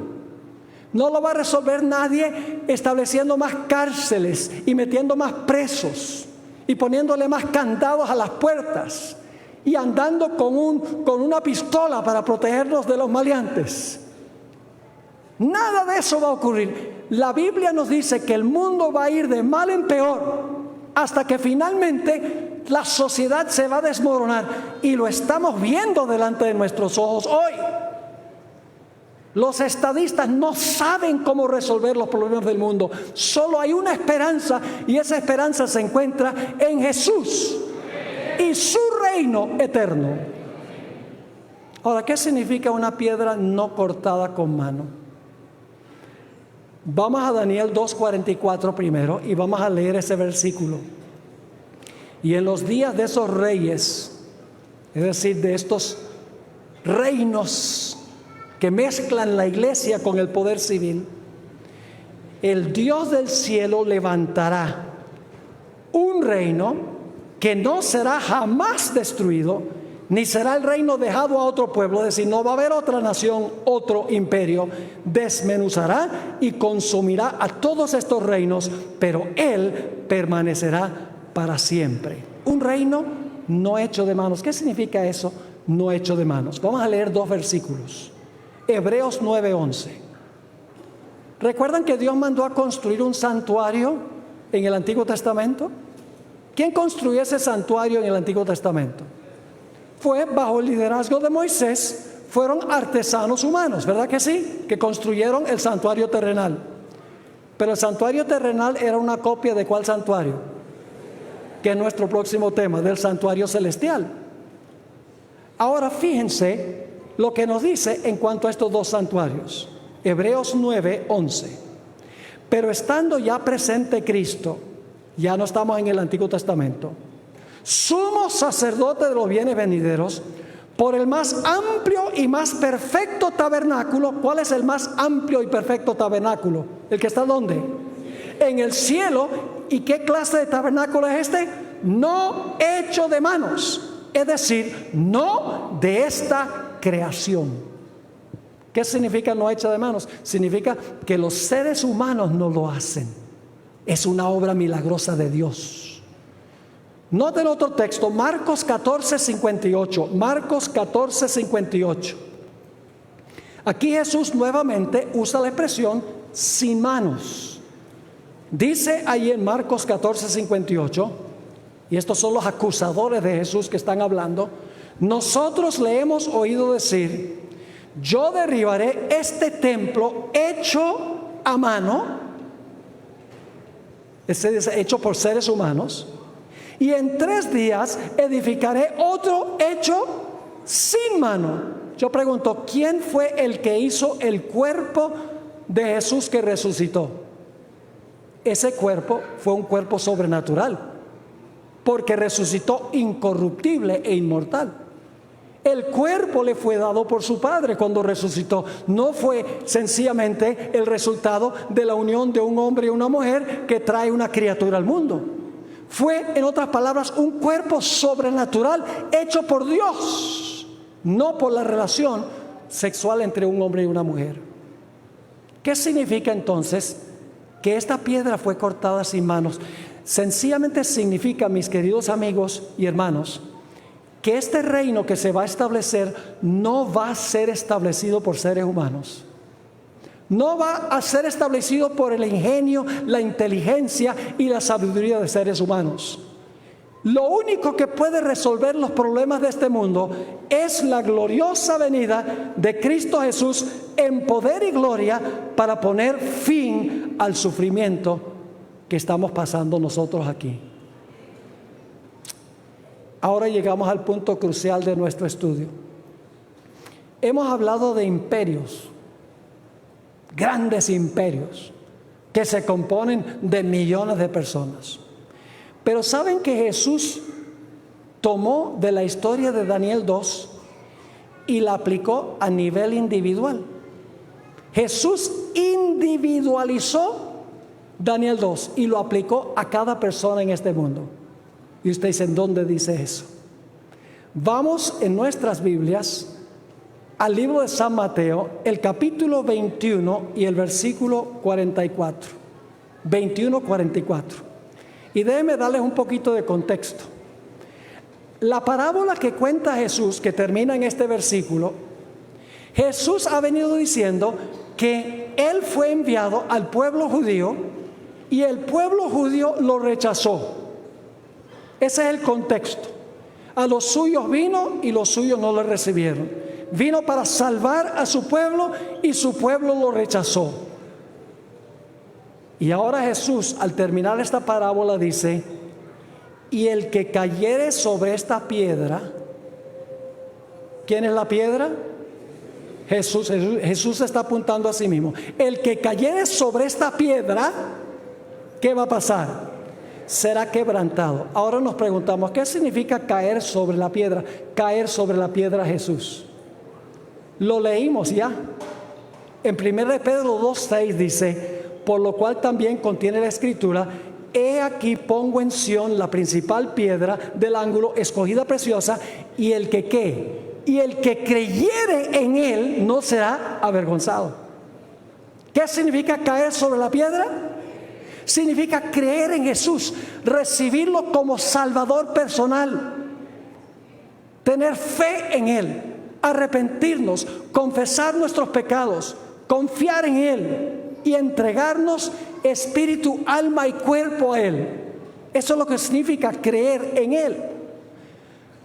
[SPEAKER 1] No lo va a resolver nadie estableciendo más cárceles y metiendo más presos y poniéndole más candados a las puertas y andando con una pistola para protegernos de los maleantes. Nada de eso va a ocurrir. La Biblia nos dice que el mundo va a ir de mal en peor hasta que finalmente la sociedad se va a desmoronar, y lo estamos viendo delante de nuestros ojos hoy. Los estadistas no saben cómo resolver los problemas del mundo. Solo hay una esperanza, y esa esperanza se encuentra en Jesús y su reino eterno. Ahora, ¿qué significa una piedra no cortada con mano? Vamos a Daniel 2:44 primero y vamos a leer ese versículo. Y en los días de esos reyes, es decir, de estos reinos que mezclan la iglesia con el poder civil, el Dios del cielo levantará un reino que no será jamás destruido, ni será el reino dejado a otro pueblo. Es decir, no va a haber otra nación, otro imperio. Desmenuzará y consumirá a todos estos reinos, pero Él permanecerá para siempre. Un reino no hecho de manos. ¿Qué significa eso? No hecho de manos. Vamos a leer 2 versículos. Hebreos 9:11. ¿Recuerdan que Dios mandó a construir un santuario en el Antiguo Testamento? ¿Quién construyó ese santuario en el Antiguo Testamento? Fue bajo el liderazgo de Moisés. Fueron artesanos humanos, ¿verdad que sí? Que construyeron el santuario terrenal. Pero el santuario terrenal era una copia ¿de cuál santuario? Que es nuestro próximo tema, del santuario celestial. Ahora fíjense lo que nos dice en cuanto a estos dos santuarios. Hebreos 9:11. Pero estando ya presente Cristo, ya no estamos en el Antiguo Testamento, sumo sacerdote de los bienes venideros, por el más amplio y más perfecto tabernáculo. ¿Cuál es el más amplio y perfecto tabernáculo? ¿El que está ¿dónde? En el cielo. ¿Y qué clase de tabernáculo es este? No hecho de manos, es decir, no de esta creación. ¿Qué significa no hecho de manos? Significa que los seres humanos no lo hacen. Es una obra milagrosa de Dios. Noten otro texto, Marcos 14:58. Marcos 14:58. Aquí Jesús nuevamente usa la expresión sin manos. Dice ahí en Marcos 14:58, y estos son los acusadores de Jesús que están hablando: nosotros le hemos oído decir, yo derribaré este templo hecho a mano, hecho por seres humanos, y en 3 días edificaré otro hecho sin mano. Yo pregunto, ¿quién fue el que hizo el cuerpo de Jesús que resucitó? Ese cuerpo fue un cuerpo sobrenatural, porque resucitó incorruptible e inmortal. El cuerpo le fue dado por su Padre cuando resucitó. No fue sencillamente el resultado de la unión de un hombre y una mujer que trae una criatura al mundo. Fue, en otras palabras, un cuerpo sobrenatural hecho por Dios, no por la relación sexual entre un hombre y una mujer. ¿Qué significa entonces que esta piedra fue cortada sin manos? Sencillamente significa, mis queridos amigos y hermanos, que este reino que se va a establecer no va a ser establecido por seres humanos. No va a ser establecido por el ingenio, la inteligencia y la sabiduría de seres humanos. Lo único que puede resolver los problemas de este mundo es la gloriosa venida de Cristo Jesús en poder y gloria para poner fin al sufrimiento que estamos pasando nosotros aquí. Ahora llegamos al punto crucial de nuestro estudio. Hemos hablado de imperios, grandes imperios, que se componen de millones de personas. Pero ¿saben que Jesús tomó de la historia de Daniel 2 y la aplicó a nivel individual? Jesús individualizó Daniel 2 y lo aplicó a cada persona en este mundo. Y usted dice, ¿en dónde dice eso? Vamos en nuestras Biblias al libro de San Mateo, el capítulo 21 y el versículo 44. 21-44. Y déjenme darles un poquito de contexto. La parábola que cuenta Jesús, que termina en este versículo, Jesús ha venido diciendo que Él fue enviado al pueblo judío y el pueblo judío lo rechazó. Ese es el contexto. A los suyos vino y los suyos no le recibieron. Vino para salvar a su pueblo y su pueblo lo rechazó. Y ahora Jesús, al terminar esta parábola, dice: y el que cayere sobre esta piedra. ¿Quién es la piedra? Jesús. Jesús está apuntando a sí mismo. El que cayere sobre esta piedra, ¿qué va a pasar? Será quebrantado. Ahora nos preguntamos, ¿qué significa caer sobre la piedra? Caer sobre la piedra Jesús. Lo leímos ya. En 1 Pedro 2:6 dice: por lo cual también contiene la escritura: he aquí pongo en Sión la principal piedra del ángulo, escogida preciosa, y el que ¿qué? Y el que creyere en él no será avergonzado. ¿Qué significa caer sobre la piedra? Significa creer en Jesús, recibirlo como Salvador personal, tener fe en Él, arrepentirnos, confesar nuestros pecados, confiar en Él y entregarnos espíritu, alma y cuerpo a Él. Eso es lo que significa creer en Él.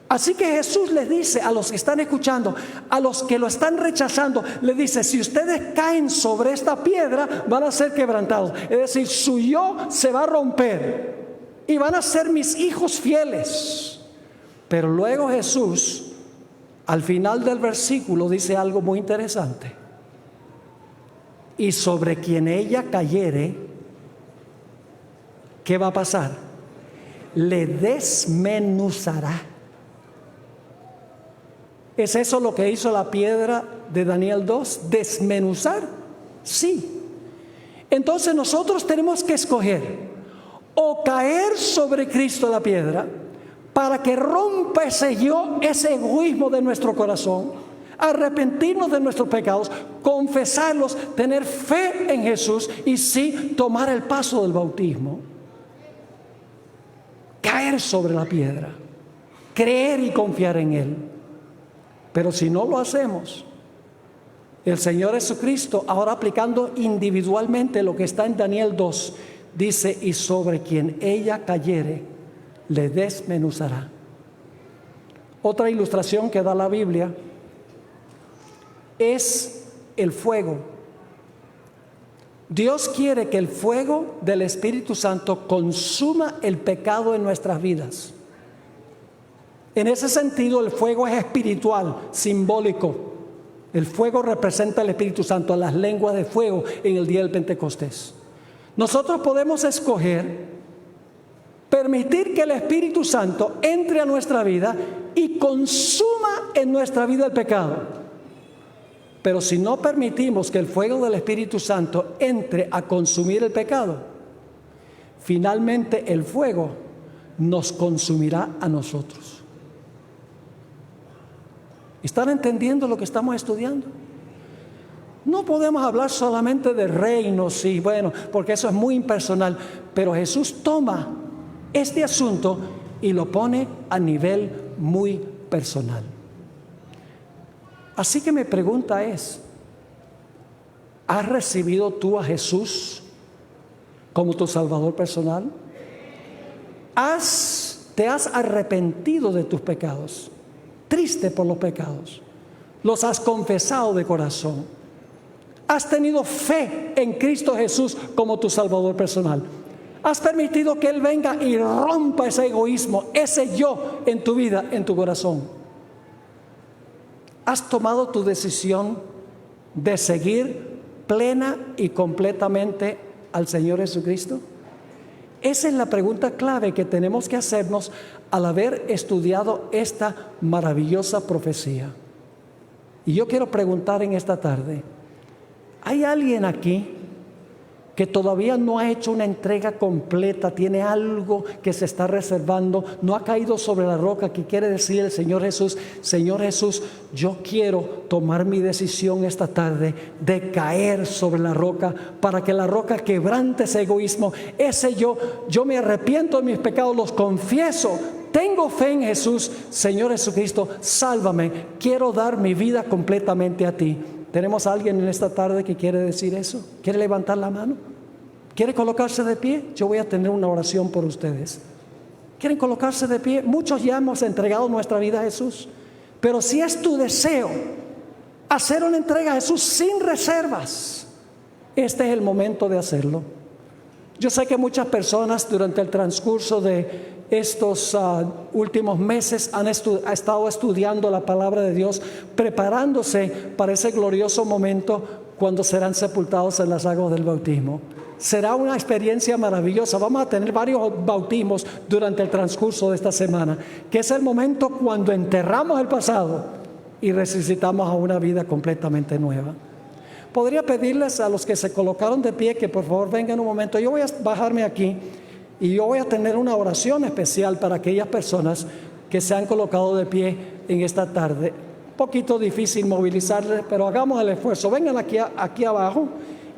[SPEAKER 1] Así que Jesús les dice a los que están escuchando, a los que lo están rechazando, les dice: si ustedes caen sobre esta piedra, van a ser quebrantados. Es decir, su yo se va a romper y van a ser mis hijos fieles. Pero luego Jesús, al final del versículo, dice algo muy interesante: y sobre quien ella cayere, ¿qué va a pasar? Le desmenuzará. ¿Es eso lo que hizo la piedra de Daniel 2? ¿Desmenuzar? Sí. Entonces nosotros tenemos que escoger o caer sobre Cristo la piedra para que rompa ese yo, ese egoísmo de nuestro corazón, arrepentirnos de nuestros pecados, confesarlos, tener fe en Jesús y sí tomar el paso del bautismo. Caer sobre la piedra, creer y confiar en Él. Pero si no lo hacemos, el Señor Jesucristo, ahora aplicando individualmente lo que está en Daniel 2, dice: y sobre quien ella cayere, le desmenuzará. Otra ilustración que da la Biblia es el fuego. Dios quiere que el fuego del Espíritu Santo consuma el pecado en nuestras vidas. En ese sentido, el fuego es espiritual, simbólico. El fuego representa al Espíritu Santo, las lenguas de fuego en el día del Pentecostés. Nosotros podemos escoger permitir que el Espíritu Santo entre a nuestra vida y consuma en nuestra vida el pecado. Pero si no permitimos que el fuego del Espíritu Santo entre a consumir el pecado, finalmente el fuego nos consumirá a nosotros. ¿Están entendiendo lo que estamos estudiando? No podemos hablar solamente de reinos y bueno, porque eso es muy impersonal, pero Jesús toma este asunto y lo pone a nivel muy personal. Así que mi pregunta es, ¿has recibido tú a Jesús como tu Salvador personal? ¿Te has arrepentido de tus pecados? Triste por los pecados. ¿Los has confesado de corazón? ¿Has tenido fe en Cristo Jesús como tu Salvador personal? ¿Has permitido que Él venga y rompa ese egoísmo, ese yo en tu vida, en tu corazón? ¿Has tomado tu decisión de seguir plena y completamente al Señor Jesucristo? Esa es la pregunta clave que tenemos que hacernos al haber estudiado esta maravillosa profecía. Y yo quiero preguntar en esta tarde, ¿hay alguien aquí que todavía no ha hecho una entrega completa, tiene algo que se está reservando, no ha caído sobre la roca, que quiere decir el Señor Jesús, Señor Jesús, yo quiero tomar mi decisión esta tarde de caer sobre la roca, para que la roca quebrante ese egoísmo, ese yo me arrepiento de mis pecados, los confieso, tengo fe en Jesús, Señor Jesucristo, sálvame, quiero dar mi vida completamente a ti. ¿Tenemos a alguien en esta tarde que quiere decir eso? ¿Quiere levantar la mano? ¿Quiere colocarse de pie? Yo voy a tener una oración por ustedes. ¿Quieren colocarse de pie? Muchos ya hemos entregado nuestra vida a Jesús. Pero si es tu deseo hacer una entrega a Jesús sin reservas, este es el momento de hacerlo. Yo sé que muchas personas durante el transcurso de estos últimos meses han estado estudiando la palabra de Dios, preparándose para ese glorioso momento cuando serán sepultados en las aguas del bautismo. Será una experiencia maravillosa. Vamos a tener varios bautismos durante el transcurso de esta semana, que es el momento cuando enterramos el pasado y resucitamos a una vida completamente nueva. Podría pedirles a los que se colocaron de pie que por favor vengan un momento. Yo voy a bajarme aquí y yo voy a tener una oración especial para aquellas personas que se han colocado de pie en esta tarde. Un poquito difícil movilizarles, pero hagamos el esfuerzo. Vengan aquí abajo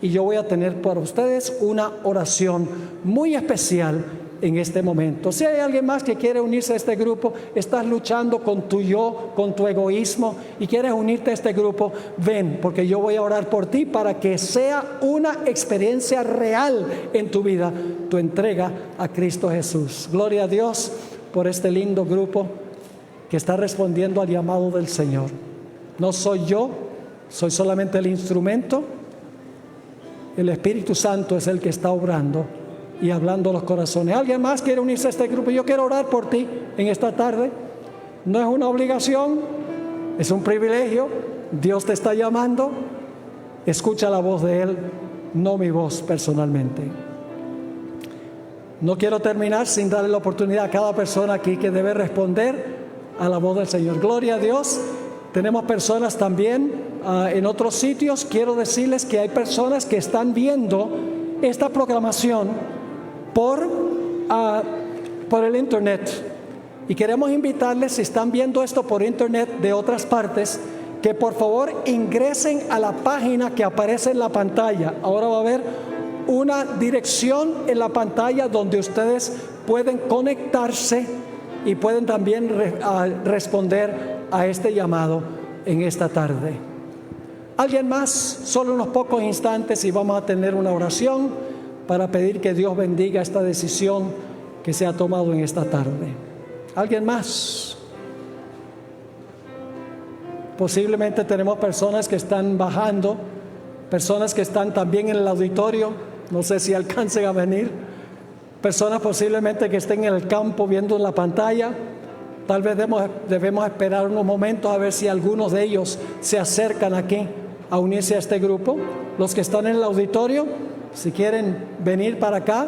[SPEAKER 1] y yo voy a tener para ustedes una oración muy especial en este momento. Si hay alguien más que quiere unirse a este grupo, estás luchando con tu yo, con tu egoísmo y quieres unirte a este grupo, ven, porque yo voy a orar por ti para que sea una experiencia real en tu vida, tu entrega a Cristo Jesús. Gloria a Dios por este lindo grupo que está respondiendo al llamado del Señor. No soy yo, soy solamente el instrumento. El Espíritu Santo es el que está obrando y hablando a los corazones. ¿Alguien más quiere unirse a este grupo? Yo quiero orar por ti en esta tarde. No es una obligación, es un privilegio. Dios te está llamando. Escucha la voz de Él, no mi voz personalmente. No quiero terminar sin darle la oportunidad a cada persona aquí que debe responder a la voz del Señor. Gloria a Dios. Tenemos personas también en otros sitios. Quiero decirles que hay personas que están viendo esta programación por el internet, y queremos invitarles, si están viendo esto por internet de otras partes, que por favor ingresen a la página que aparece en la pantalla. Ahora va a haber una dirección en la pantalla donde ustedes pueden conectarse y pueden también responder a este llamado en esta tarde. ¿Alguien más? Solo unos pocos instantes y vamos a tener una oración para pedir que Dios bendiga esta decisión que se ha tomado en esta tarde. ¿Alguien más? Posiblemente tenemos personas que están bajando, personas que están también en el auditorio, no sé si alcancen a venir, personas posiblemente que estén en el campo viendo en la pantalla. Tal vez debemos esperar unos momentos a ver si algunos de ellos se acercan aquí a unirse a este grupo. Los que están en el auditorio, si quieren venir para acá,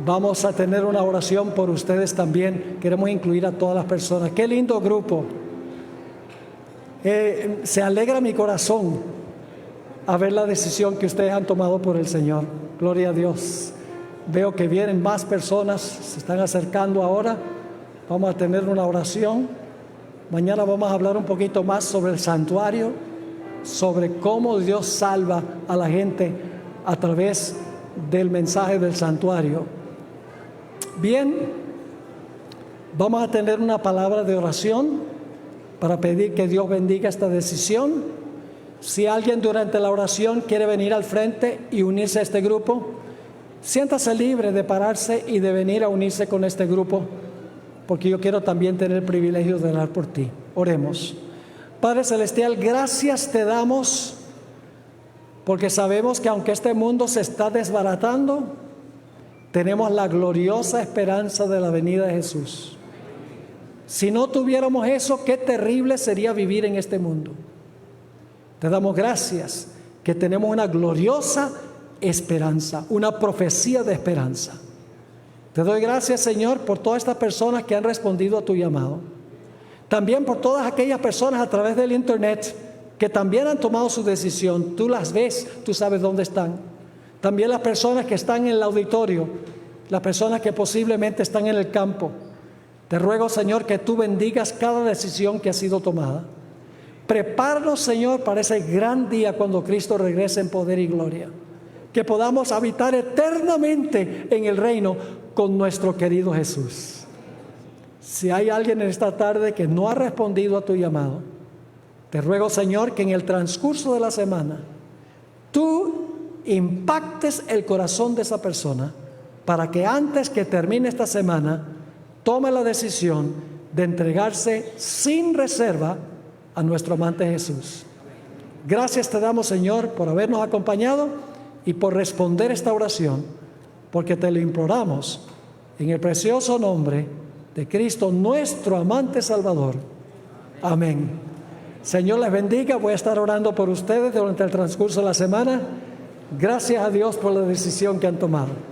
[SPEAKER 1] vamos a tener una oración por ustedes también. Queremos incluir a todas las personas. ¡Qué lindo grupo! Se alegra mi corazón a ver la decisión que ustedes han tomado por el Señor. Gloria a Dios. Veo que vienen más personas, se están acercando ahora. Vamos a tener una oración. Mañana vamos a hablar un poquito más sobre el santuario, sobre cómo Dios salva a la gente a través del mensaje del santuario. Bien, vamos a tener una palabra de oración para pedir que Dios bendiga esta decisión. Si alguien durante la oración quiere venir al frente y unirse a este grupo, siéntase libre de pararse y de venir a unirse con este grupo, porque yo quiero también tener el privilegio de orar por ti. Oremos. Padre Celestial, gracias te damos, porque sabemos que aunque este mundo se está desbaratando, tenemos la gloriosa esperanza de la venida de Jesús. Si no tuviéramos eso, qué terrible sería vivir en este mundo. Te damos gracias que tenemos una gloriosa esperanza, una profecía de esperanza. Te doy gracias, Señor, por todas estas personas que han respondido a tu llamado. También por todas aquellas personas a través del internet que también han tomado su decisión. Tú las ves, tú sabes dónde están. También las personas que están en el auditorio, las personas que posiblemente están en el campo. Te ruego, Señor, que tú bendigas cada decisión que ha sido tomada. Prepáranos, Señor, para ese gran día cuando Cristo regrese en poder y gloria. Que podamos habitar eternamente en el reino con nuestro querido Jesús. Si hay alguien en esta tarde que no ha respondido a tu llamado, te ruego, Señor, que en el transcurso de la semana tú impactes el corazón de esa persona para que antes que termine esta semana tome la decisión de entregarse sin reserva a nuestro amante Jesús. Gracias te damos, Señor, por habernos acompañado y por responder esta oración, porque te lo imploramos en el precioso nombre de Cristo, nuestro amante Salvador. Amén. Señor les bendiga. Voy a estar orando por ustedes durante el transcurso de la semana. Gracias a Dios por la decisión que han tomado.